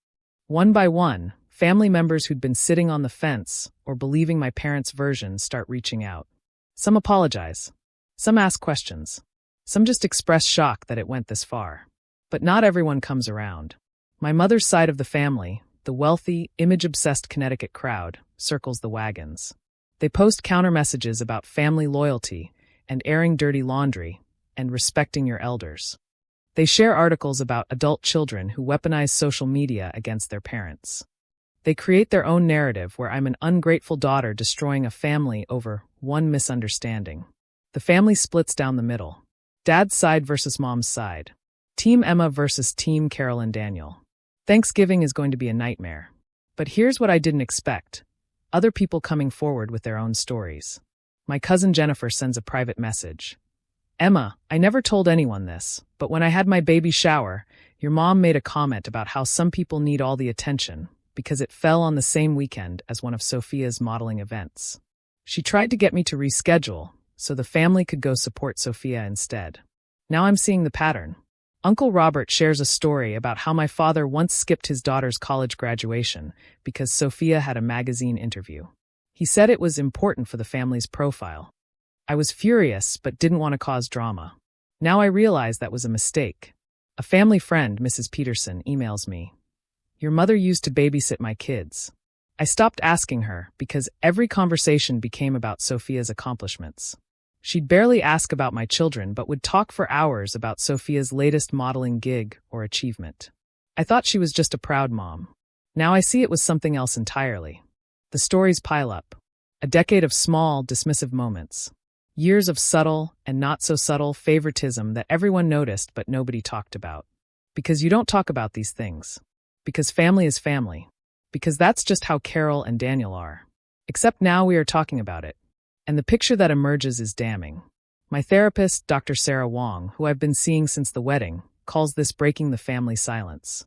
One by one, family members who'd been sitting on the fence or believing my parents' version start reaching out. Some apologize. Some ask questions. Some just express shock that it went this far. But not everyone comes around. My mother's side of the family, the wealthy, image-obsessed Connecticut crowd, circles the wagons. They post counter-messages about family loyalty and airing dirty laundry and respecting your elders. They share articles about adult children who weaponize social media against their parents. They create their own narrative where I'm an ungrateful daughter destroying a family over one misunderstanding. The family splits down the middle. Dad's side versus mom's side. Team Emma versus Team Carol and Daniel. Thanksgiving is going to be a nightmare. But here's what I didn't expect. Other people coming forward with their own stories. My cousin Jennifer sends a private message. "Emma, I never told anyone this, but when I had my baby shower, your mom made a comment about how some people need all the attention because it fell on the same weekend as one of Sophia's modeling events. She tried to get me to reschedule so the family could go support Sophia instead. Now I'm seeing the pattern. Uncle Robert shares a story about how my father once skipped his daughter's college graduation because Sophia had a magazine interview. He said it was important for the family's profile. I was furious but didn't want to cause drama. Now I realize that was a mistake. A family friend, Mrs. Peterson, emails me. "Your mother used to babysit my kids." I stopped asking her because every conversation became about Sophia's accomplishments. She'd barely ask about my children but would talk for hours about Sophia's latest modeling gig or achievement. I thought she was just a proud mom. Now I see it was something else entirely. The stories pile up. A decade of small, dismissive moments. Years of subtle and not so subtle favoritism that everyone noticed but nobody talked about. Because you don't talk about these things. Because family is family. Because that's just how Carol and Daniel are. Except now we are talking about it. And the picture that emerges is damning. My therapist, Dr. Sarah Wong, who I've been seeing since the wedding, calls this breaking the family silence.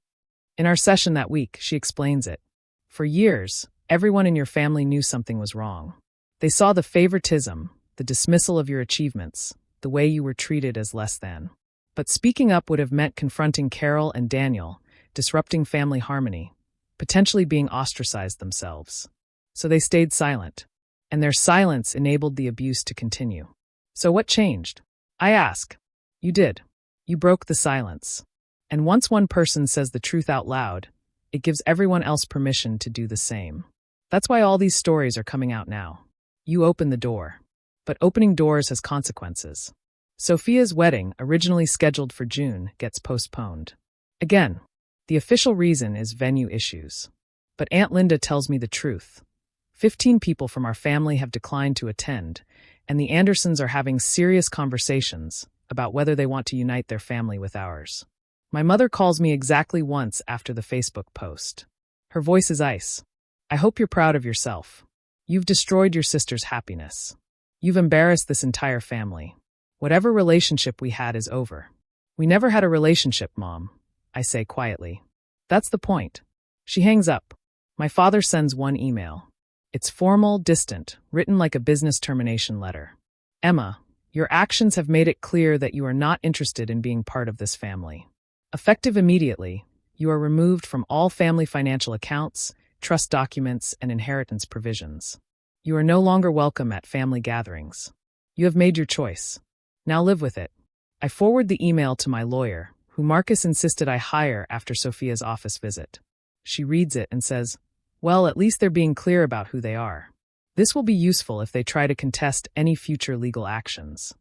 In our session that week, she explains it. For years, everyone in your family knew something was wrong. They saw the favoritism, the dismissal of your achievements, the way you were treated as less than. But speaking up would have meant confronting Carol and Daniel, disrupting family harmony, potentially being ostracized themselves. So they stayed silent. And their silence enabled the abuse to continue. So what changed? I ask. You did. You broke the silence. And once one person says the truth out loud, it gives everyone else permission to do the same. That's why all these stories are coming out now. You open the door. But opening doors has consequences. Sophia's wedding, originally scheduled for June, gets postponed. Again, the official reason is venue issues. But Aunt Linda tells me the truth. 15 people from our family have declined to attend, and the Andersons are having serious conversations about whether they want to unite their family with ours. My mother calls me exactly once after the Facebook post. Her voice is ice. I hope you're proud of yourself. You've destroyed your sister's happiness. You've embarrassed this entire family. Whatever relationship we had is over. We never had a relationship, Mom, I say quietly. That's the point. She hangs up. My father sends one email. It's formal, distant, written like a business termination letter. Emma, your actions have made it clear that you are not interested in being part of this family. Effective immediately, you are removed from all family financial accounts, trust documents, and inheritance provisions. You are no longer welcome at family gatherings. You have made your choice. Now live with it. I forward the email to my lawyer, who Marcus insisted I hire after Sophia's office visit. She reads it and says, well, at least they're being clear about who they are. This will be useful if they try to contest any future legal actions.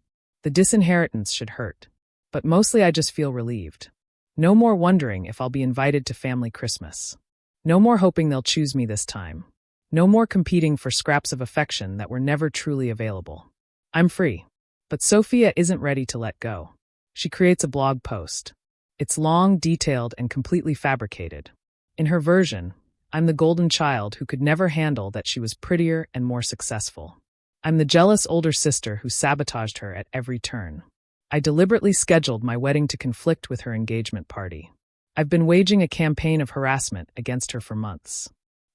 The disinheritance should hurt. But mostly I just feel relieved. No more wondering if I'll be invited to family Christmas. No more hoping they'll choose me this time. No more competing for scraps of affection that were never truly available. I'm free. But Sophia isn't ready to let go. She creates a blog post. It's long, detailed, and completely fabricated. In her version, I'm the golden child who could never handle that she was prettier and more successful. I'm the jealous older sister who sabotaged her at every turn. I deliberately scheduled my wedding to conflict with her engagement party. I've been waging a campaign of harassment against her for months.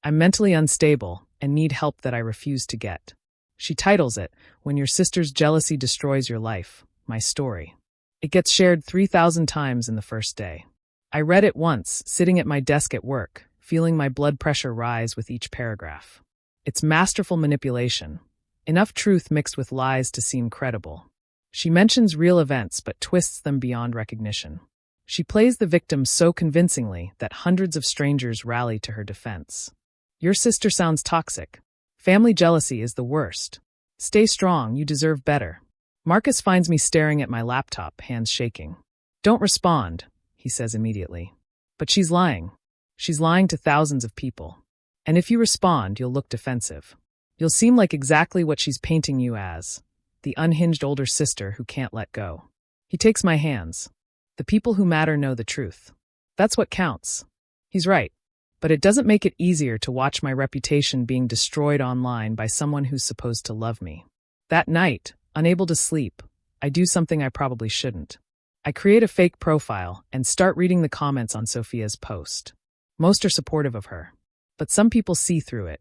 I'm mentally unstable and need help that I refuse to get. She titles it, When Your Sister's Jealousy Destroys Your Life, My Story. It gets shared 3,000 times in the first day. I read it once, sitting at my desk at work, feeling my blood pressure rise with each paragraph. It's masterful manipulation. Enough truth mixed with lies to seem credible. She mentions real events but twists them beyond recognition. She plays the victim so convincingly that hundreds of strangers rally to her defense. Your sister sounds toxic. Family jealousy is the worst. Stay strong, you deserve better. Marcus finds me staring at my laptop, hands shaking. Don't respond, he says immediately. But she's lying. She's lying to thousands of people. And if you respond, you'll look defensive. You'll seem like exactly what she's painting you as, the unhinged older sister who can't let go. He takes my hands. The people who matter know the truth. That's what counts. He's right. But it doesn't make it easier to watch my reputation being destroyed online by someone who's supposed to love me. That night, unable to sleep, I do something I probably shouldn't. I create a fake profile and start reading the comments on Sophia's post. Most are supportive of her. But some people see through it.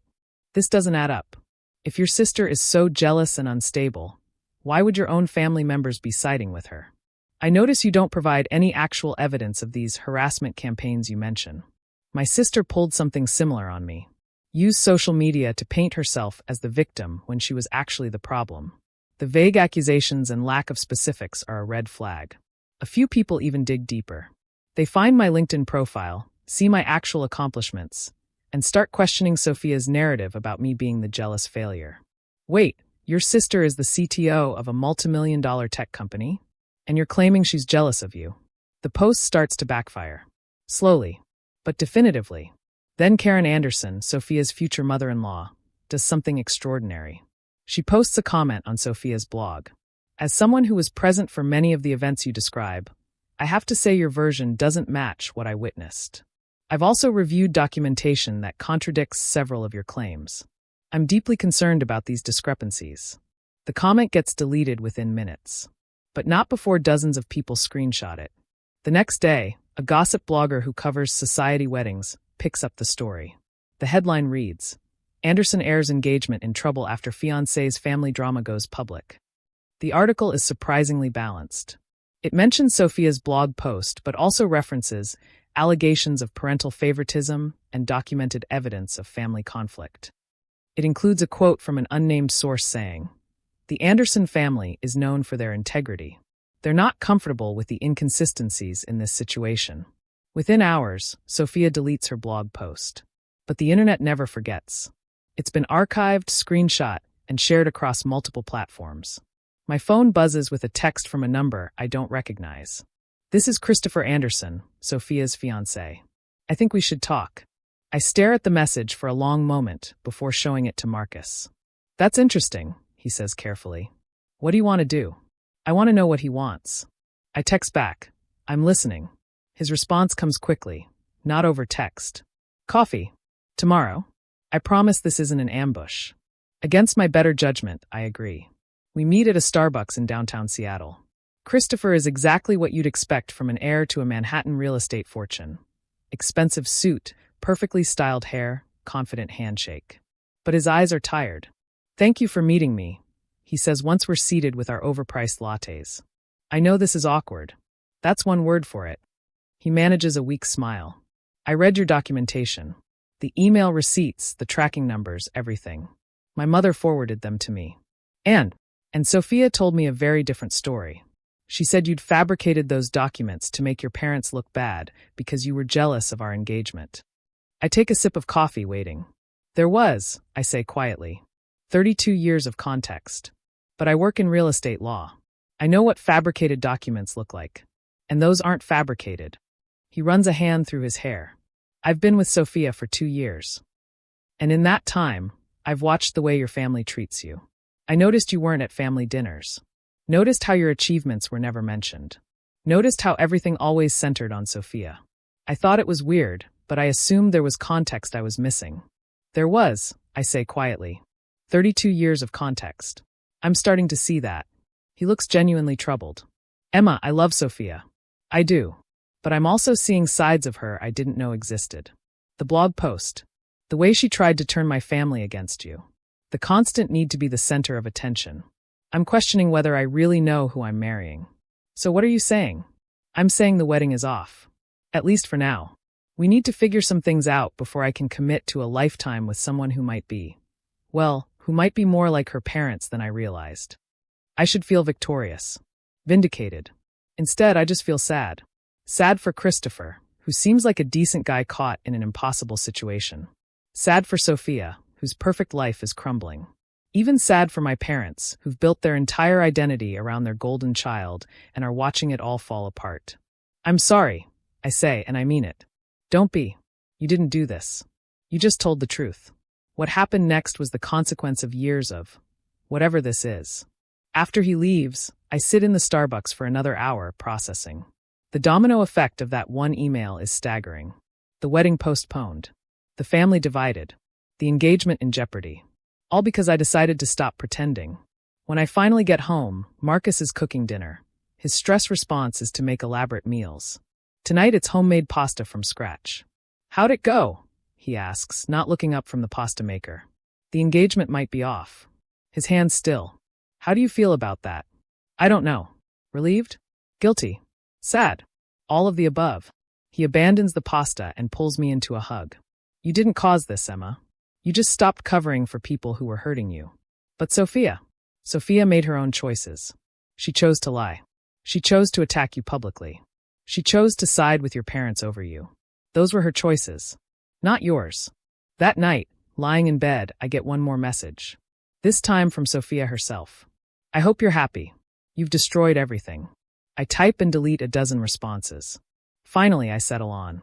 This doesn't add up. If your sister is so jealous and unstable, why would your own family members be siding with her? I notice you don't provide any actual evidence of these harassment campaigns you mention. My sister pulled something similar on me. Used social media to paint herself as the victim when she was actually the problem. The vague accusations and lack of specifics are a red flag. A few people even dig deeper. They find my LinkedIn profile, see my actual accomplishments, and start questioning Sophia's narrative about me being the jealous failure. Wait, your sister is the CTO of a multimillion-dollar tech company? And you're claiming she's jealous of you. The post starts to backfire. Slowly, but definitively. Then Karen Anderson, Sophia's future mother-in-law, does something extraordinary. She posts a comment on Sophia's blog. As someone who was present for many of the events you describe, I have to say your version doesn't match what I witnessed. I've also reviewed documentation that contradicts several of your claims. I'm deeply concerned about these discrepancies. The comment gets deleted within minutes. But not before dozens of people screenshot it. The next day, a gossip blogger who covers society weddings picks up the story. The headline reads, Anderson heirs engagement in trouble after fiancé's family drama goes public. The article is surprisingly balanced. It mentions Sophia's blog post but also references allegations of parental favoritism and documented evidence of family conflict. It includes a quote from an unnamed source saying, The Anderson family is known for their integrity. They're not comfortable with the inconsistencies in this situation. Within hours, Sophia deletes her blog post. But the internet never forgets. It's been archived, screenshot, and shared across multiple platforms. My phone buzzes with a text from a number I don't recognize. This is Christopher Anderson, Sophia's fiancé. I think we should talk. I stare at the message for a long moment before showing it to Marcus. That's interesting, he says carefully. What do you want to do? I want to know what he wants. I text back. I'm listening. His response comes quickly, not over text. Coffee. Tomorrow. I promise this isn't an ambush. Against my better judgment, I agree. We meet at a Starbucks in downtown Seattle. Christopher is exactly what you'd expect from an heir to a Manhattan real estate fortune. Expensive suit, perfectly styled hair, confident handshake. But his eyes are tired. Thank you for meeting me, he says once we're seated with our overpriced lattes. I know this is awkward. That's one word for it. He manages a weak smile. I read your documentation. The email receipts, the tracking numbers, everything. My mother forwarded them to me. And Sophia told me a very different story. She said you'd fabricated those documents to make your parents look bad because you were jealous of our engagement. I take a sip of coffee, waiting. There was, I say quietly, 32 years of context. But I work in real estate law. I know what fabricated documents look like. And those aren't fabricated. He runs a hand through his hair. I've been with Sophia for 2 years. And in that time, I've watched the way your family treats you. I noticed you weren't at family dinners. Noticed how your achievements were never mentioned. Noticed how everything always centered on Sophia. I thought it was weird, but I assumed there was context I was missing. There was, I say quietly. 32 years of context. I'm starting to see that. He looks genuinely troubled. Emma, I love Sophia. I do. But I'm also seeing sides of her I didn't know existed. The blog post. The way she tried to turn my family against you. The constant need to be the center of attention. I'm questioning whether I really know who I'm marrying. So what are you saying? I'm saying the wedding is off. At least for now. We need to figure some things out before I can commit to a lifetime with someone who might be, well, who might be more like her parents than I realized. I should feel victorious. Vindicated. Instead, I just feel sad. Sad for Christopher, who seems like a decent guy caught in an impossible situation. Sad for Sophia, whose perfect life is crumbling. Even sad for my parents, who've built their entire identity around their golden child and are watching it all fall apart. I'm sorry, I say, and I mean it. Don't be. You didn't do this. You just told the truth. What happened next was the consequence of years of whatever this is. After he leaves, I sit in the Starbucks for another hour processing. The domino effect of that one email is staggering. The wedding postponed. The family divided. The engagement in jeopardy. All because I decided to stop pretending. When I finally get home, Marcus is cooking dinner. His stress response is to make elaborate meals. Tonight it's homemade pasta from scratch. How'd it go? He asks, not looking up from the pasta maker. The engagement might be off. His hands still. How do you feel about that? I don't know. Relieved? Guilty? Sad? All of the above. He abandons the pasta and pulls me into a hug. You didn't cause this, Emma. You just stopped covering for people who were hurting you. But Sophia made her own choices. She chose to lie. She chose to attack you publicly. She chose to side with your parents over you. Those were her choices. Not yours. That night, lying in bed, I get one more message. This time from Sophia herself. I hope you're happy. You've destroyed everything. I type and delete a dozen responses. Finally, I settle on.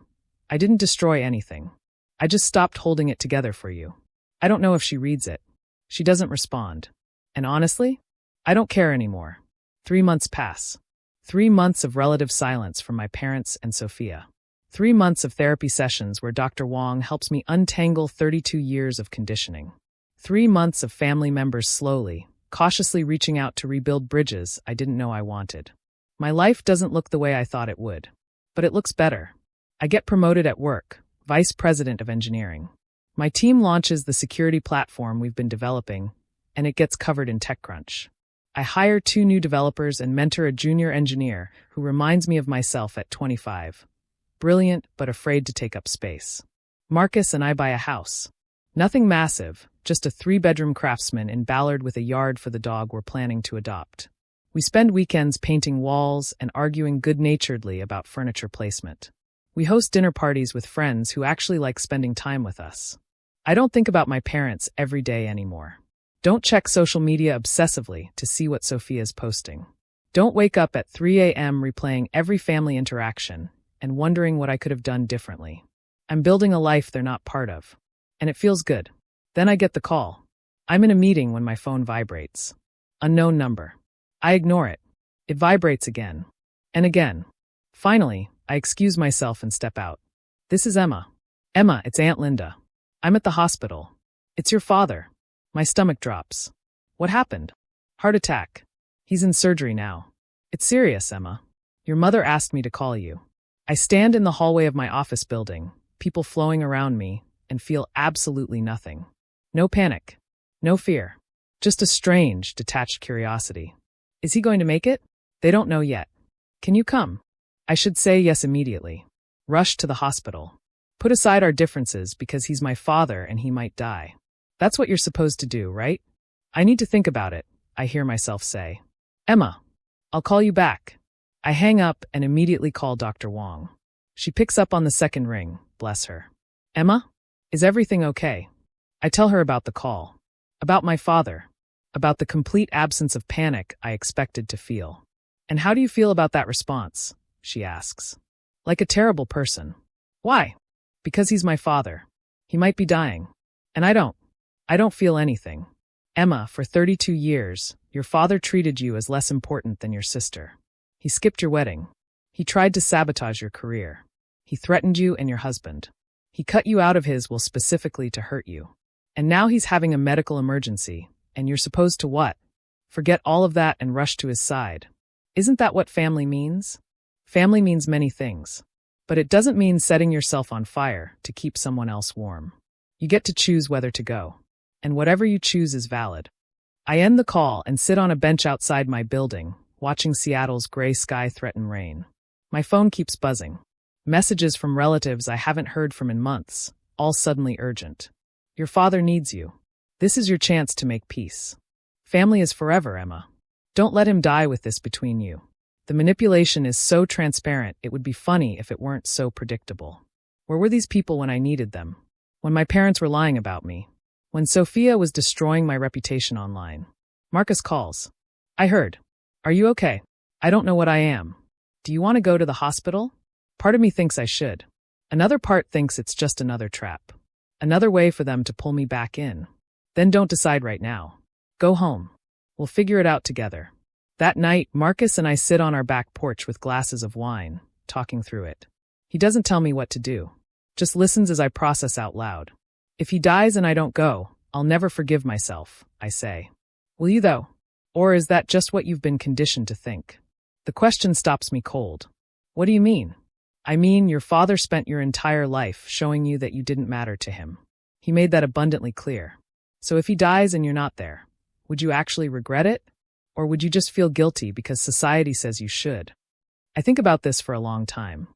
I didn't destroy anything. I just stopped holding it together for you. I don't know if she reads it. She doesn't respond. And honestly, I don't care anymore. 3 months pass. 3 months of relative silence from my parents and Sophia. 3 months of therapy sessions where Dr. Wong helps me untangle 32 years of conditioning. 3 months of family members slowly, cautiously reaching out to rebuild bridges I didn't know I wanted. My life doesn't look the way I thought it would. But it looks better. I get promoted at work, Vice President of Engineering. My team launches the security platform we've been developing, and it gets covered in TechCrunch. I hire 2 new developers and mentor a junior engineer who reminds me of myself at 25. Brilliant, but afraid to take up space. Marcus and I buy a house. Nothing massive, just a 3-bedroom craftsman in Ballard with a yard for the dog we're planning to adopt. We spend weekends painting walls and arguing good-naturedly about furniture placement. We host dinner parties with friends who actually like spending time with us. I don't think about my parents every day anymore. Don't check social media obsessively to see what Sophia's posting. Don't wake up at 3 a.m. replaying every family interaction and wondering what I could have done differently. I'm building a life they're not part of. And it feels good. Then I get the call. I'm in a meeting when my phone vibrates. Unknown number. I ignore it. It vibrates again. And again. Finally, I excuse myself and step out. This is Emma. Emma, it's Aunt Linda. I'm at the hospital. It's your father. My stomach drops. What happened? Heart attack. He's in surgery now. It's serious, Emma. Your mother asked me to call you. I stand in the hallway of my office building, people flowing around me, and feel absolutely nothing. No panic. No fear. Just a strange, detached curiosity. Is he going to make it? They don't know yet. Can you come? I should say yes immediately. Rush to the hospital. Put aside our differences because he's my father and he might die. That's what you're supposed to do, right? I need to think about it, I hear myself say. Emma, I'll call you back. I hang up and immediately call Dr. Wong. She picks up on the second ring, bless her. Emma, is everything okay? I tell her about the call. About my father. About the complete absence of panic I expected to feel. And how do you feel about that response? She asks. Like a terrible person. Why? Because he's my father. He might be dying. And I don't feel anything. Emma, for 32 years, your father treated you as less important than your sister. He skipped your wedding. He tried to sabotage your career. He threatened you and your husband. He cut you out of his will specifically to hurt you. And now he's having a medical emergency, and you're supposed to what? Forget all of that and rush to his side. Isn't that what family means? Family means many things. But it doesn't mean setting yourself on fire to keep someone else warm. You get to choose whether to go. And whatever you choose is valid. I end the call and sit on a bench outside my building, watching Seattle's gray sky threaten rain. My phone keeps buzzing. Messages from relatives I haven't heard from in months, all suddenly urgent. Your father needs you. This is your chance to make peace. Family is forever, Emma. Don't let him die with this between you. The manipulation is so transparent it would be funny if it weren't so predictable. Where were these people when I needed them? When my parents were lying about me? When Sophia was destroying my reputation online? Marcus calls. I heard. Are you okay? I don't know what I am. Do you want to go to the hospital? Part of me thinks I should. Another part thinks it's just another trap. Another way for them to pull me back in. Then don't decide right now. Go home. We'll figure it out together. That night, Marcus and I sit on our back porch with glasses of wine, talking through it. He doesn't tell me what to do. Just listens as I process out loud. If he dies and I don't go, I'll never forgive myself, I say. Will you though? Or is that just what you've been conditioned to think? The question stops me cold. What do you mean? I mean, your father spent your entire life showing you that you didn't matter to him. He made that abundantly clear. So if he dies and you're not there, would you actually regret it? Or would you just feel guilty because society says you should? I think about this for a long time.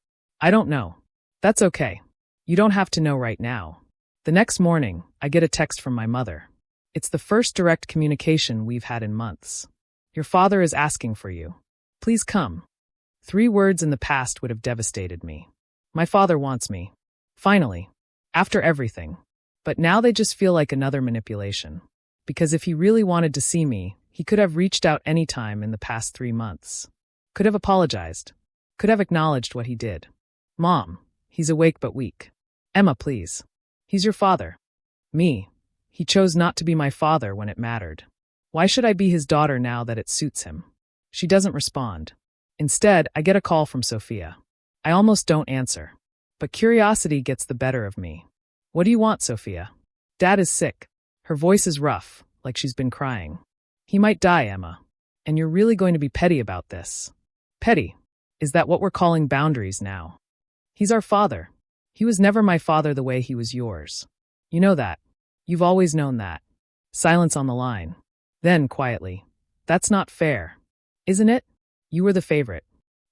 I don't know. That's okay. You don't have to know right now. The next morning, I get a text from my mother. It's the first direct communication we've had in months. Your father is asking for you. Please come. 3 words in the past would have devastated me. My father wants me. Finally. After everything. But now they just feel like another manipulation. Because if he really wanted to see me, he could have reached out any time in the past 3 months. Could have apologized. Could have acknowledged what he did. Mom, he's awake but weak. Emma, please. He's your father. Me. He chose not to be my father when it mattered. Why should I be his daughter now that it suits him? She doesn't respond. Instead, I get a call from Sophia. I almost don't answer. But curiosity gets the better of me. What do you want, Sophia? Dad is sick. Her voice is rough, like she's been crying. He might die, Emma. And you're really going to be petty about this. Petty? Is that what we're calling boundaries now? He's our father. He was never my father the way he was yours. You know that. You've always known that. Silence on the line. Then, quietly. That's not fair. Isn't it? You were the favorite.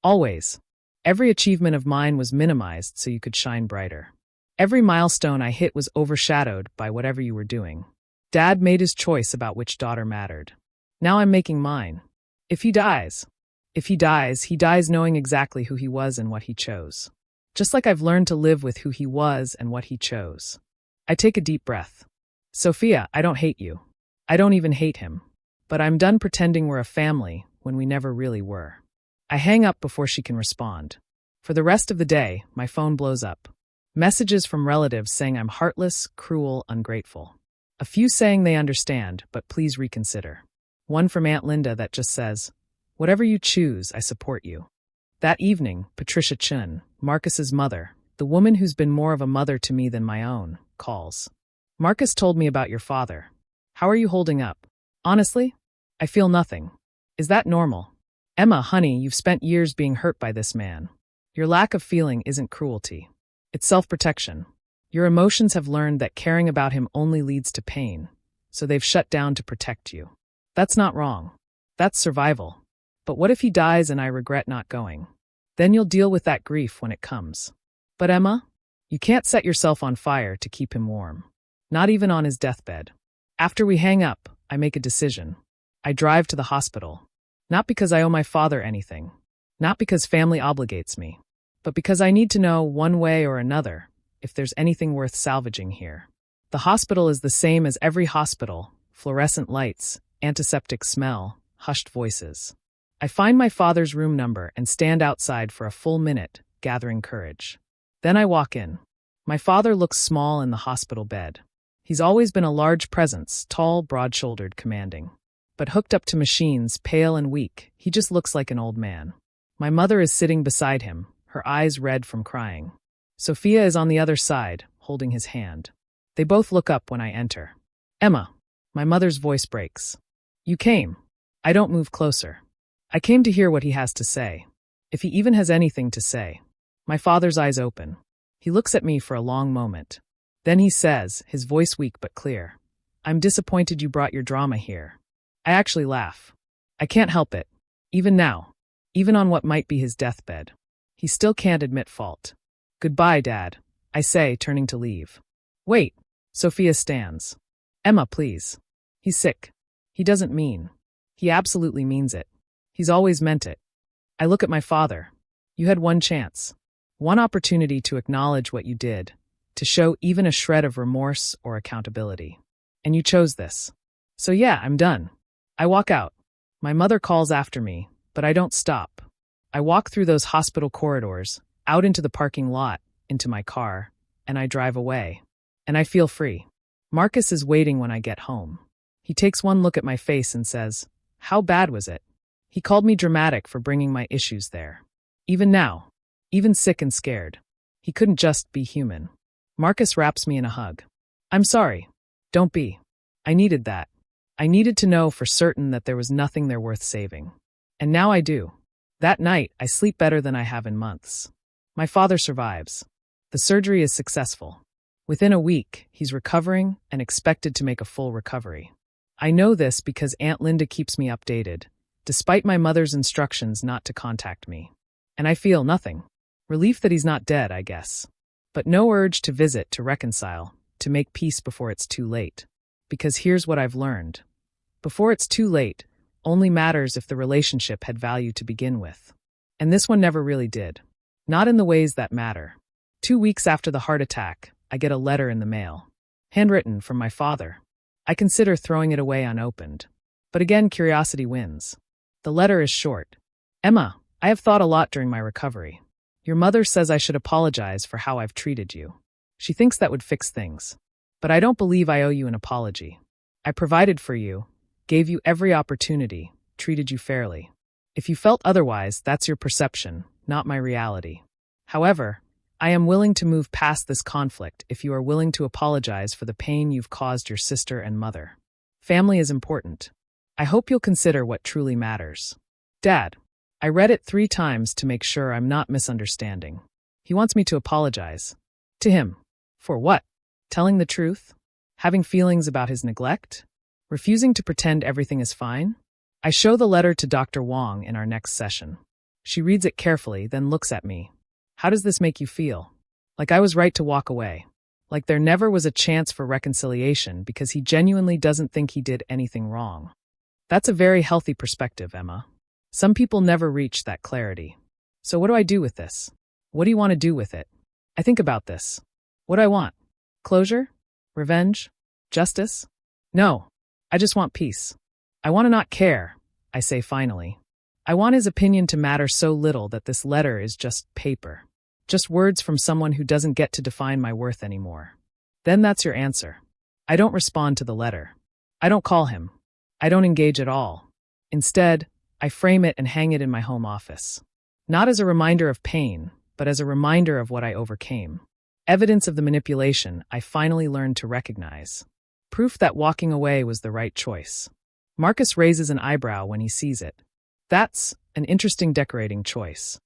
Always. Every achievement of mine was minimized so you could shine brighter. Every milestone I hit was overshadowed by whatever you were doing. Dad made his choice about which daughter mattered. Now I'm making mine. If he dies. If he dies knowing exactly who he was and what he chose. Just like I've learned to live with who he was and what he chose. I take a deep breath. Sophia, I don't hate you. I don't even hate him. But I'm done pretending we're a family when we never really were. I hang up before she can respond. For the rest of the day, my phone blows up. Messages from relatives saying I'm heartless, cruel, ungrateful. A few saying they understand, but please reconsider. One from Aunt Linda that just says, "Whatever you choose, I support you." That evening, Patricia Chun, Marcus's mother, the woman who's been more of a mother to me than my own, calls. "Marcus told me about your father. How are you holding up?" "Honestly, I feel nothing." "Is that normal?" "Emma, honey, you've spent years being hurt by this man. Your lack of feeling isn't cruelty. It's self-protection. Your emotions have learned that caring about him only leads to pain, so they've shut down to protect you. That's not wrong. That's survival. But what if he dies and I regret not going? Then you'll deal with that grief when it comes." "But Emma, you can't set yourself on fire to keep him warm. Not even on his deathbed." After we hang up, I make a decision. I drive to the hospital. Not because I owe my father anything. Not because family obligates me. But because I need to know, one way or another, if there's anything worth salvaging here. The hospital is the same as every hospital: fluorescent lights, antiseptic smell, hushed voices. I find my father's room number and stand outside for a full minute, gathering courage. Then I walk in. My father looks small in the hospital bed. He's always been a large presence, tall, broad-shouldered, commanding. But hooked up to machines, pale and weak, he just looks like an old man. My mother is sitting beside him, her eyes red from crying. Sophia is on the other side, holding his hand. They both look up when I enter. "Emma." My mother's voice breaks. "You came." I don't move closer. I came to hear what he has to say. If he even has anything to say. My father's eyes open. He looks at me for a long moment. Then he says, his voice weak but clear, "I'm disappointed you brought your drama here." I actually laugh. I can't help it. Even now. Even on what might be his deathbed. He still can't admit fault. "Goodbye, Dad," I say, turning to leave. "Wait." Sophia stands. "Emma, please. He's sick. He doesn't mean. He absolutely means it. He's always meant it." I look at my father. "You had one chance. One opportunity to acknowledge what you did, to show even a shred of remorse or accountability. And you chose this. So yeah, I'm done." I walk out. My mother calls after me, but I don't stop. I walk through those hospital corridors, out into the parking lot, into my car, and I drive away. And I feel free. Marcus is waiting when I get home. He takes one look at my face and says, "How bad was it?" He called me dramatic for bringing my issues there. Even now, even sick and scared, he couldn't just be human. Marcus wraps me in a hug. "I'm sorry. Don't be. I needed that. I needed to know for certain that there was nothing there worth saving. And now I do. That night, I sleep better than I have in months. My father survives. The surgery is successful. Within a week, he's recovering and expected to make a full recovery. I know this because Aunt Linda keeps me updated, despite my mother's instructions not to contact me. And I feel nothing. Relief that he's not dead, I guess. But no urge to visit, to reconcile, to make peace before it's too late. Because here's what I've learned. Before it's too late, only matters if the relationship had value to begin with. And this one never really did. Not in the ways that matter. 2 weeks after the heart attack, I get a letter in the mail. Handwritten from my father. I consider throwing it away unopened. But again, curiosity wins. The letter is short. "Emma, I have thought a lot during my recovery. Your mother says I should apologize for how I've treated you. She thinks that would fix things. But I don't believe I owe you an apology. I provided for you, gave you every opportunity, treated you fairly. If you felt otherwise, that's your perception, not my reality. However, I am willing to move past this conflict if you are willing to apologize for the pain you've caused your sister and mother. Family is important. I hope you'll consider what truly matters. Dad." I read it 3 times to make sure I'm not misunderstanding. He wants me to apologize. To him. For what? Telling the truth? Having feelings about his neglect? Refusing to pretend everything is fine? I show the letter to Dr. Wong in our next session. She reads it carefully, then looks at me. "How does this make you feel?" Like I was right to walk away. Like there never was a chance for reconciliation because he genuinely doesn't think he did anything wrong. That's a very healthy perspective, Emma. Some people never reach that clarity. So what do I do with this? What do you want to do with it? I think about this. What do I want? Closure? Revenge? Justice? No. I just want peace. I want to not care, I say finally. I want his opinion to matter so little that this letter is just paper. Just words from someone who doesn't get to define my worth anymore. Then that's your answer. I don't respond to the letter. I don't call him. I don't engage at all. Instead, I frame it and hang it in my home office. Not as a reminder of pain, but as a reminder of what I overcame. Evidence of the manipulation I finally learned to recognize. Proof that walking away was the right choice. Marcus raises an eyebrow when he sees it. That's an interesting decorating choice.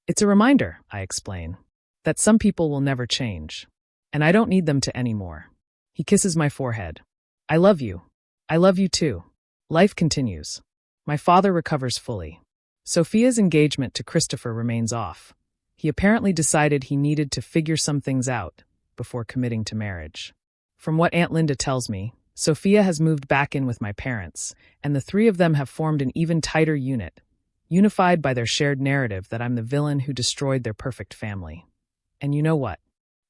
It's a reminder, I explain, that some people will never change. And I don't need them to anymore. He kisses my forehead. I love you. I love you too. Life continues. My father recovers fully. Sophia's engagement to Christopher remains off. He apparently decided he needed to figure some things out before committing to marriage. From what Aunt Linda tells me, Sophia has moved back in with my parents, and the three of them have formed an even tighter unit, unified by their shared narrative that I'm the villain who destroyed their perfect family. And you know what?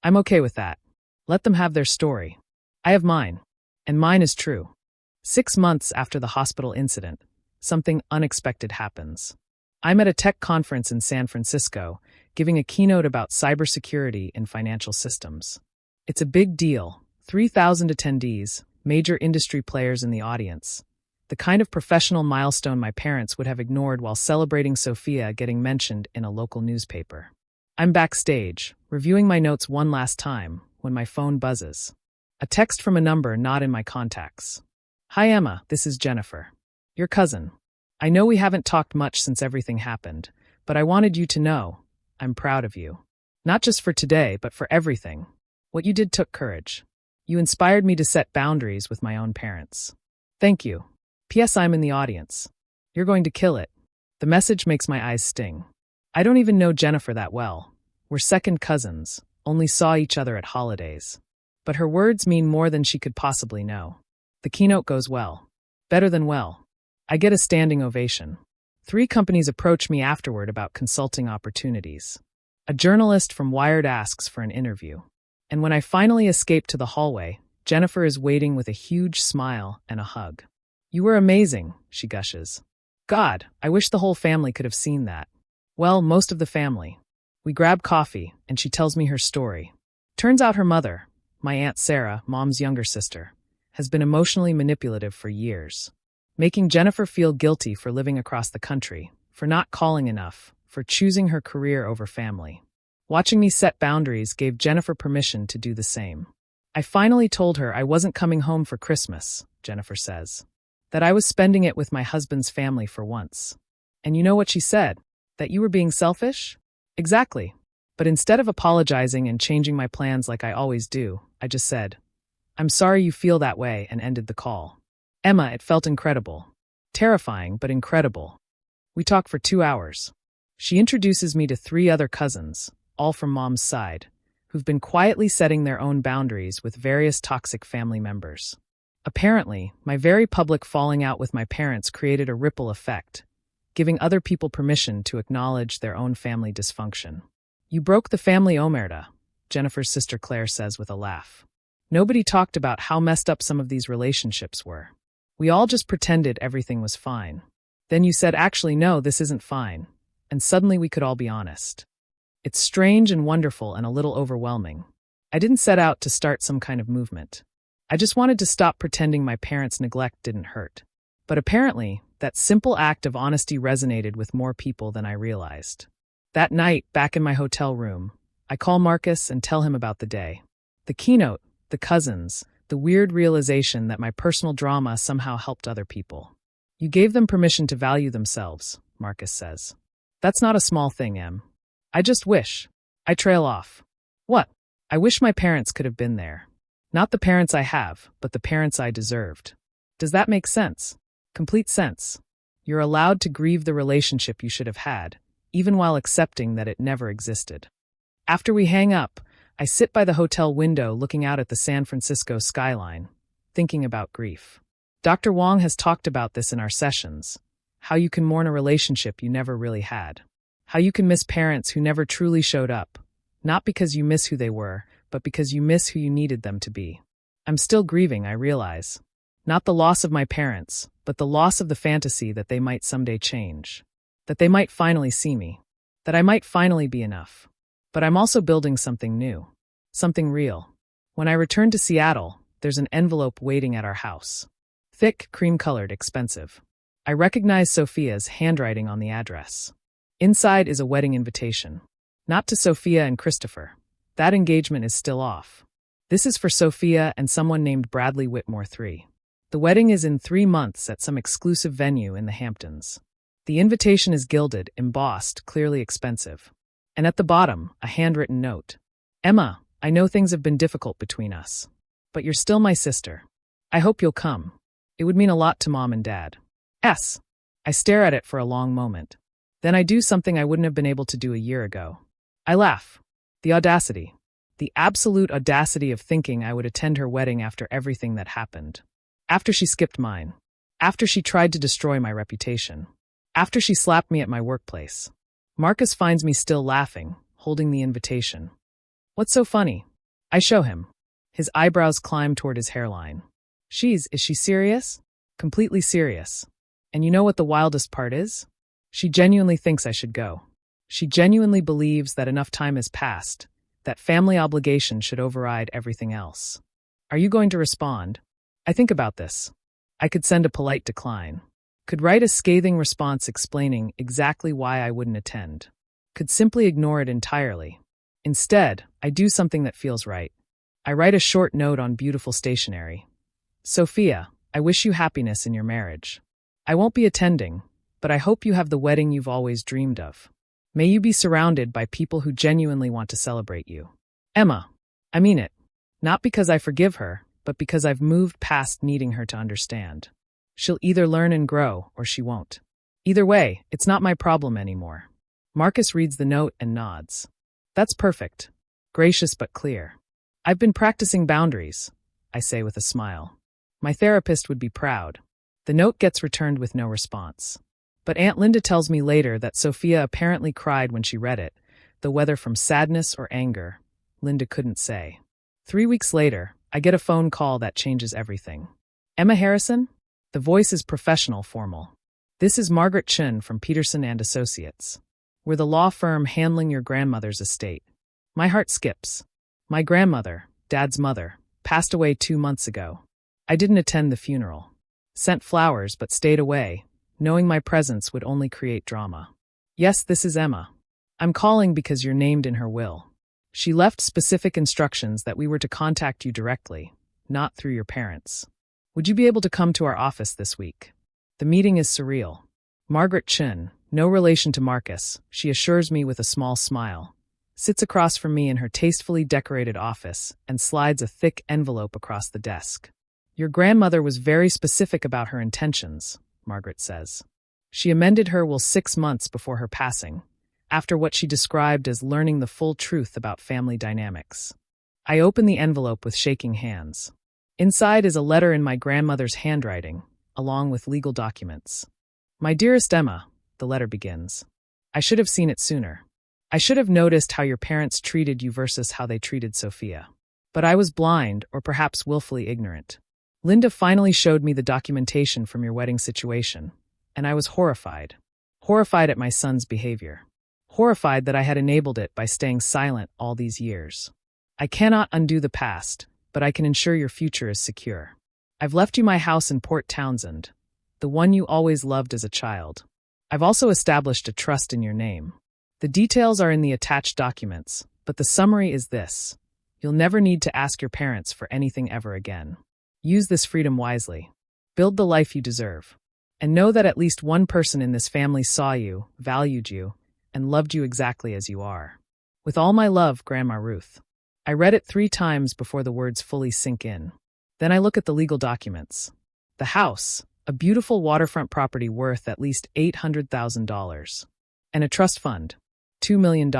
I'm okay with that. Let them have their story. I have mine, and mine is true. 6 months after the hospital incident, something unexpected happens. I'm at a tech conference in San Francisco, giving a keynote about cybersecurity in financial systems. It's a big deal. 3,000 attendees, major industry players in the audience. The kind of professional milestone my parents would have ignored while celebrating Sophia getting mentioned in a local newspaper. I'm backstage, reviewing my notes one last time, when my phone buzzes. A text from a number not in my contacts. Hi Emma, this is Jennifer. Your cousin. I know we haven't talked much since everything happened, but I wanted you to know, I'm proud of you. Not just for today, but for everything. What you did took courage. You inspired me to set boundaries with my own parents. Thank you. P.S. I'm in the audience. You're going to kill it. The message makes my eyes sting. I don't even know Jennifer that well. We're second cousins, only saw each other at holidays. But her words mean more than she could possibly know. The keynote goes well. Better than well. I get a standing ovation. 3 companies approach me afterward about consulting opportunities. A journalist from Wired asks for an interview. And when I finally escape to the hallway, Jennifer is waiting with a huge smile and a hug. You were amazing, she gushes. God, I wish the whole family could have seen that. Well, most of the family. We grab coffee, and she tells me her story. Turns out her mother, my Aunt Sarah, Mom's younger sister, has been emotionally manipulative for years, making Jennifer feel guilty for living across the country, for not calling enough, for choosing her career over family. Watching me set boundaries gave Jennifer permission to do the same. I finally told her I wasn't coming home for Christmas, Jennifer says. That I was spending it with my husband's family for once. And you know what she said? That you were being selfish? Exactly. But instead of apologizing and changing my plans like I always do, I just said, I'm sorry you feel that way, and ended the call. Emma, it felt incredible. Terrifying, but incredible. We talk for 2 hours. She introduces me to 3 other cousins, all from Mom's side, who've been quietly setting their own boundaries with various toxic family members. Apparently, my very public falling out with my parents created a ripple effect, giving other people permission to acknowledge their own family dysfunction. You broke the family omerta, Jennifer's sister Claire says with a laugh. Nobody talked about how messed up some of these relationships were. We all just pretended everything was fine. Then you said, actually, no, this isn't fine. And suddenly we could all be honest. It's strange and wonderful and a little overwhelming. I didn't set out to start some kind of movement. I just wanted to stop pretending my parents' neglect didn't hurt. But apparently, that simple act of honesty resonated with more people than I realized. That night, back in my hotel room, I call Marcus and tell him about the day. The keynote, the cousins, the weird realization that my personal drama somehow helped other people. You gave them permission to value themselves, Marcus says. That's not a small thing, Em. I just wish. I trail off. What? I wish my parents could have been there. Not the parents I have, but the parents I deserved. Does that make sense? Complete sense. You're allowed to grieve the relationship you should have had, even while accepting that it never existed. After we hang up, I sit by the hotel window looking out at the San Francisco skyline, thinking about grief. Dr. Wong has talked about this in our sessions, how you can mourn a relationship you never really had, how you can miss parents who never truly showed up, not because you miss who they were, but because you miss who you needed them to be. I'm still grieving, I realize. Not the loss of my parents, but the loss of the fantasy that they might someday change. That they might finally see me. That I might finally be enough. But I'm also building something new. Something real. When I return to Seattle, there's an envelope waiting at our house. Thick, cream-colored, expensive. I recognize Sophia's handwriting on the address. Inside is a wedding invitation. Not to Sophia and Christopher. That engagement is still off. This is for Sophia and someone named Bradley Whitmore III. The wedding is in 3 months at some exclusive venue in the Hamptons. The invitation is gilded, embossed, clearly expensive. And at the bottom, a handwritten note. Emma, I know things have been difficult between us. But you're still my sister. I hope you'll come. It would mean a lot to Mom and Dad. S. I stare at it for a long moment. Then I do something I wouldn't have been able to do a year ago. I laugh. The audacity. The absolute audacity of thinking I would attend her wedding after everything that happened. After she skipped mine. After she tried to destroy my reputation. After she slapped me at my workplace. Marcus finds me still laughing, holding the invitation. What's so funny? I show him. His eyebrows climb toward his hairline. Is she serious? Completely serious. And you know what the wildest part is? She genuinely thinks I should go. She genuinely believes that enough time has passed, that family obligation should override everything else. Are you going to respond? I think about this. I could send a polite decline. Could write a scathing response explaining exactly why I wouldn't attend. Could simply ignore it entirely. Instead, I do something that feels right. I write a short note on beautiful stationery. Sophia, I wish you happiness in your marriage. I won't be attending, but I hope you have the wedding you've always dreamed of. May you be surrounded by people who genuinely want to celebrate you. Emma, I mean it. Not because I forgive her, but because I've moved past needing her to understand. She'll either learn and grow, or she won't. Either way, it's not my problem anymore. Marcus reads the note and nods. That's perfect. Gracious but clear. I've been practicing boundaries, I say with a smile. My therapist would be proud. The note gets returned with no response. But Aunt Linda tells me later that Sophia apparently cried when she read it, though whether from sadness or anger, Linda couldn't say. 3 weeks later, I get a phone call that changes everything. Emma Harrison? The voice is professional, formal. This is Margaret Chun from Peterson & Associates. We're the law firm handling your grandmother's estate. My heart skips. My grandmother, Dad's mother, passed away 2 months ago. I didn't attend the funeral. Sent flowers but stayed away, knowing my presence would only create drama. Yes, this is Emma. I'm calling because you're named in her will. She left specific instructions that we were to contact you directly, not through your parents. Would you be able to come to our office this week? The meeting is surreal. Margaret Chun, no relation to Marcus, she assures me with a small smile, sits across from me in her tastefully decorated office and slides a thick envelope across the desk. Your grandmother was very specific about her intentions, Margaret says. She amended her will 6 months before her passing, after what she described as learning the full truth about family dynamics. I open the envelope with shaking hands. Inside is a letter in my grandmother's handwriting, along with legal documents. My dearest Emma, the letter begins. I should have seen it sooner. I should have noticed how your parents treated you versus how they treated Sophia. But I was blind, or perhaps willfully ignorant. Linda finally showed me the documentation from your wedding situation, and I was horrified. Horrified at my son's behavior. Horrified that I had enabled it by staying silent all these years. I cannot undo the past, but I can ensure your future is secure. I've left you my house in Port Townsend, the one you always loved as a child. I've also established a trust in your name. The details are in the attached documents, but the summary is this. You'll never need to ask your parents for anything ever again. Use this freedom wisely. Build the life you deserve. And know that at least one person in this family saw you, valued you, and loved you exactly as you are. With all my love, Grandma Ruth. I read it 3 times before the words fully sink in. Then I look at the legal documents. The house, a beautiful waterfront property worth at least $800,000. And a trust fund, $2 million.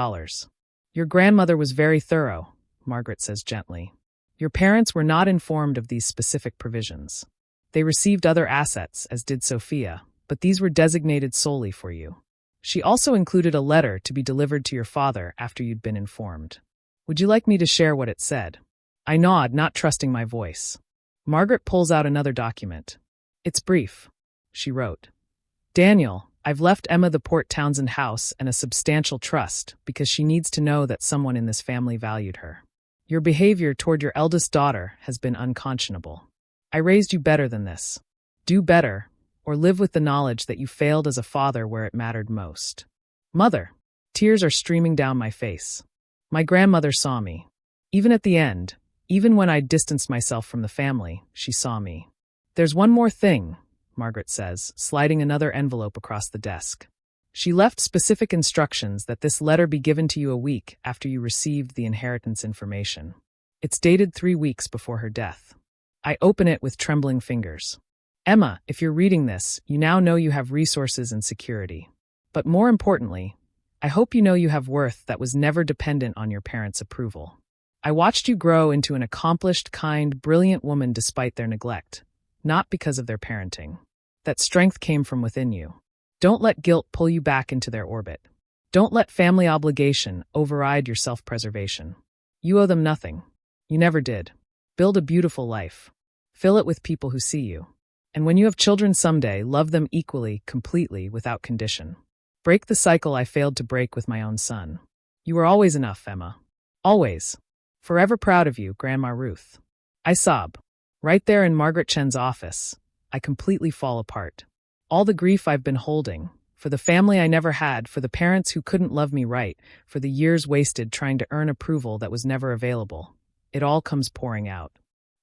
Your grandmother was very thorough, Margaret says gently. Your parents were not informed of these specific provisions. They received other assets, as did Sophia, but these were designated solely for you. She also included a letter to be delivered to your father after you'd been informed. Would you like me to share what it said? I nod, not trusting my voice. Margaret pulls out another document. It's brief. She wrote, Daniel, I've left Emma the Port Townsend house and a substantial trust because she needs to know that someone in this family valued her. Your behavior toward your eldest daughter has been unconscionable. I raised you better than this. Do better, or live with the knowledge that you failed as a father where it mattered most. Mother. Tears are streaming down my face. My grandmother saw me. Even at the end, even when I distanced myself from the family, she saw me. There's one more thing, Margaret says, sliding another envelope across the desk. She left specific instructions that this letter be given to you a week after you received the inheritance information. It's dated 3 weeks before her death. I open it with trembling fingers. Emma, if you're reading this, you now know you have resources and security. But more importantly, I hope you know you have worth that was never dependent on your parents' approval. I watched you grow into an accomplished, kind, brilliant woman despite their neglect, not because of their parenting. That strength came from within you. Don't let guilt pull you back into their orbit. Don't let family obligation override your self-preservation. You owe them nothing. You never did. Build a beautiful life. Fill it with people who see you. And when you have children someday, love them equally, completely, without condition. Break the cycle I failed to break with my own son. You were always enough, Emma. Always. Forever proud of you, Grandma Ruth. I sob. Right there in Margaret Chen's office, I completely fall apart. All the grief I've been holding, for the family I never had, for the parents who couldn't love me right, for the years wasted trying to earn approval that was never available. It all comes pouring out.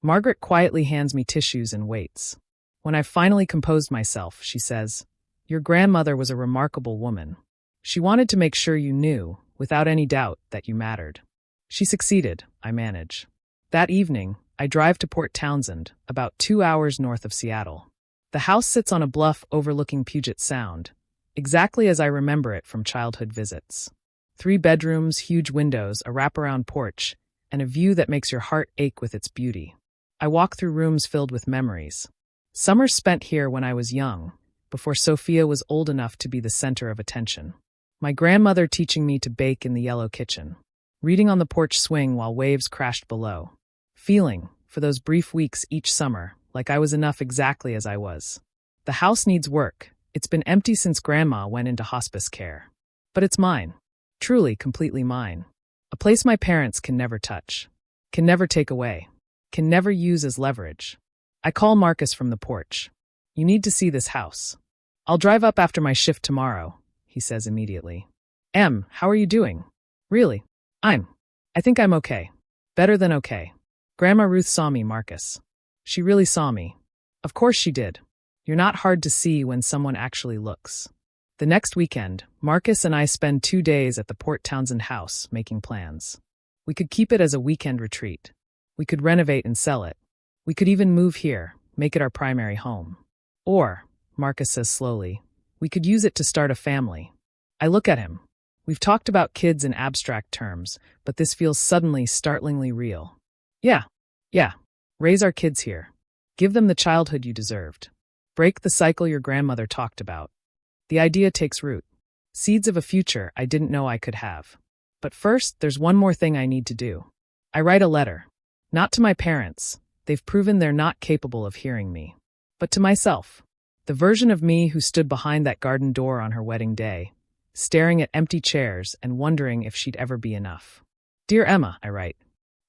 Margaret quietly hands me tissues and waits. When I've finally composed myself, she says, Your grandmother was a remarkable woman. She wanted to make sure you knew, without any doubt, that you mattered. She succeeded, I manage. That evening, I drive to Port Townsend, about 2 hours north of Seattle. The house sits on a bluff overlooking Puget Sound, exactly as I remember it from childhood visits. 3 bedrooms, huge windows, a wraparound porch, and a view that makes your heart ache with its beauty. I walk through rooms filled with memories. Summers spent here when I was young, before Sophia was old enough to be the center of attention. My grandmother teaching me to bake in the yellow kitchen. Reading on the porch swing while waves crashed below. Feeling, for those brief weeks each summer, like I was enough exactly as I was. The house needs work. It's been empty since Grandma went into hospice care. But it's mine. Truly, completely mine. A place my parents can never touch. Can never take away. Can never use as leverage. I call Marcus from the porch. You need to see this house. I'll drive up after my shift tomorrow, he says immediately. Em, how are you doing? Really? I think I'm okay. Better than okay. Grandma Ruth saw me, Marcus. She really saw me. Of course she did. You're not hard to see when someone actually looks. The next weekend, Marcus and I spend 2 days at the Port Townsend house making plans. We could keep it as a weekend retreat. We could renovate and sell it. We could even move here, make it our primary home. Or, Marcus says slowly, we could use it to start a family. I look at him. We've talked about kids in abstract terms, but this feels suddenly startlingly real. Yeah. Raise our kids here. Give them the childhood you deserved. Break the cycle your grandmother talked about. The idea takes root. Seeds of a future I didn't know I could have. But first, there's one more thing I need to do. I write a letter. Not to my parents. They've proven they're not capable of hearing me. But to myself. The version of me who stood behind that garden door on her wedding day, staring at empty chairs and wondering if she'd ever be enough. Dear Emma, I write.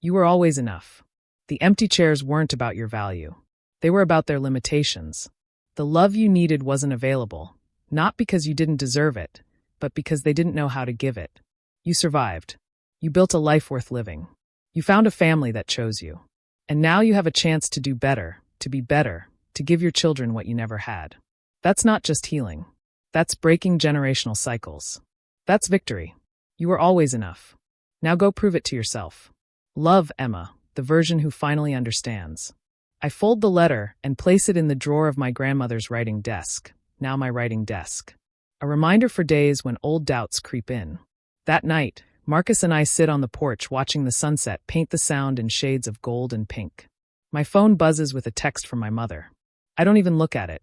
You were always enough. The empty chairs weren't about your value. They were about their limitations. The love you needed wasn't available, not because you didn't deserve it, but because they didn't know how to give it. You survived. You built a life worth living. You found a family that chose you. And now you have a chance to do better, to be better, to give your children what you never had. That's not just healing. That's breaking generational cycles. That's victory. You were always enough. Now go prove it to yourself. Love, Emma, the version who finally understands. I fold the letter and place it in the drawer of my grandmother's writing desk, now my writing desk. A reminder for days when old doubts creep in. That night, Marcus and I sit on the porch watching the sunset paint the sound in shades of gold and pink. My phone buzzes with a text from my mother. I don't even look at it.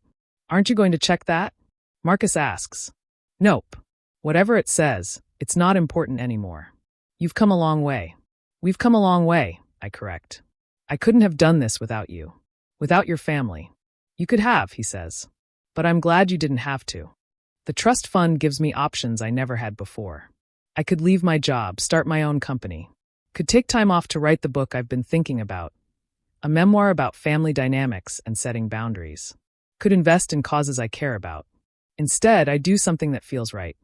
Aren't you going to check that? Marcus asks. Nope. Whatever it says, it's not important anymore. You've come a long way. We've come a long way, I correct. I couldn't have done this without you. Without your family. You could have, he says. But I'm glad you didn't have to. The trust fund gives me options I never had before. I could leave my job, start my own company. Could take time off to write the book I've been thinking about. A memoir about family dynamics and setting boundaries. Could invest in causes I care about. Instead, I do something that feels right.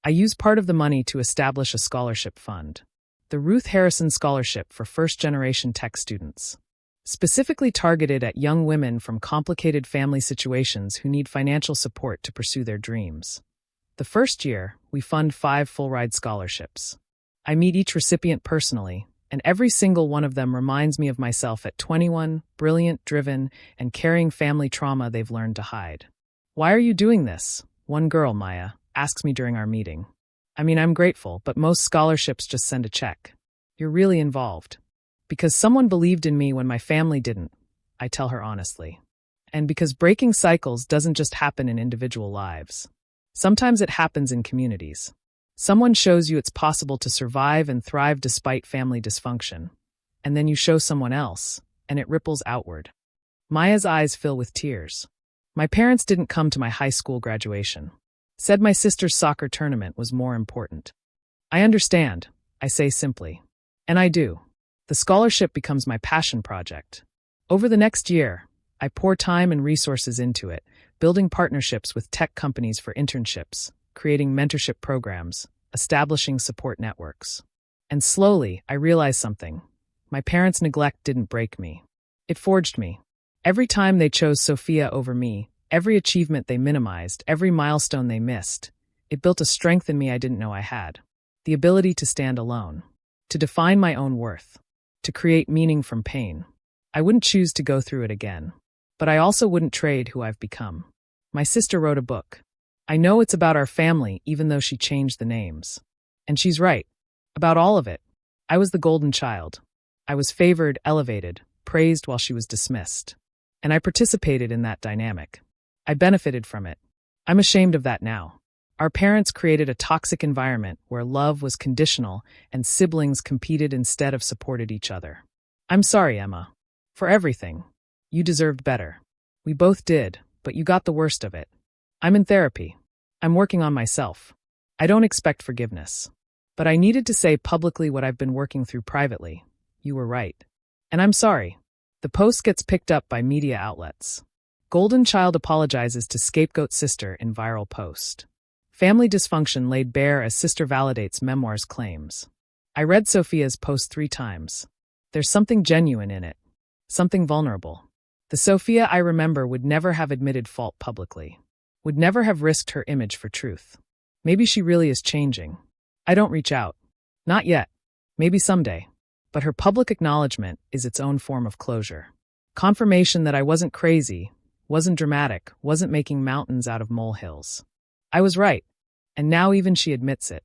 I use part of the money to establish a scholarship fund. The Ruth Harrison Scholarship for first-generation tech students. Specifically targeted at young women from complicated family situations who need financial support to pursue their dreams. The first year, we fund 5 full-ride scholarships. I meet each recipient personally, and every single one of them reminds me of myself at 21, brilliant, driven, and carrying family trauma they've learned to hide. Why are you doing this? One girl, Maya, asks me during our meeting. I mean, I'm grateful, but most scholarships just send a check. You're really involved. Because someone believed in me when my family didn't, I tell her honestly. And because breaking cycles doesn't just happen in individual lives. Sometimes it happens in communities. Someone shows you it's possible to survive and thrive despite family dysfunction. And then you show someone else, and it ripples outward. Maya's eyes fill with tears. My parents didn't come to my high school graduation. Said my sister's soccer tournament was more important. I understand, I say simply. And I do. The scholarship becomes my passion project. Over the next year, I pour time and resources into it, building partnerships with tech companies for internships, creating mentorship programs, establishing support networks. And slowly, I realize something. My parents' neglect didn't break me. It forged me. Every time they chose Sophia over me, every achievement they minimized, every milestone they missed, it built a strength in me I didn't know I had. The ability to stand alone. To define my own worth. To create meaning from pain. I wouldn't choose to go through it again. But I also wouldn't trade who I've become. My sister wrote a book. I know it's about our family, even though she changed the names. And she's right. About all of it. I was the golden child. I was favored, elevated, praised while she was dismissed. And I participated in that dynamic. I benefited from it. I'm ashamed of that now. Our parents created a toxic environment where love was conditional and siblings competed instead of supported each other. I'm sorry, Emma. For everything. You deserved better. We both did, but you got the worst of it. I'm in therapy. I'm working on myself. I don't expect forgiveness. But I needed to say publicly what I've been working through privately. You were right. And I'm sorry. The post gets picked up by media outlets. Golden child apologizes to scapegoat sister in viral post. Family dysfunction laid bare as sister validates memoir's claims. I read Sophia's post 3 times. There's something genuine in it. Something vulnerable. The Sophia I remember would never have admitted fault publicly. Would never have risked her image for truth. Maybe she really is changing. I don't reach out. Not yet. Maybe someday. But her public acknowledgement is its own form of closure. Confirmation that I wasn't crazy, wasn't dramatic, wasn't making mountains out of molehills. I was right. And now even she admits it.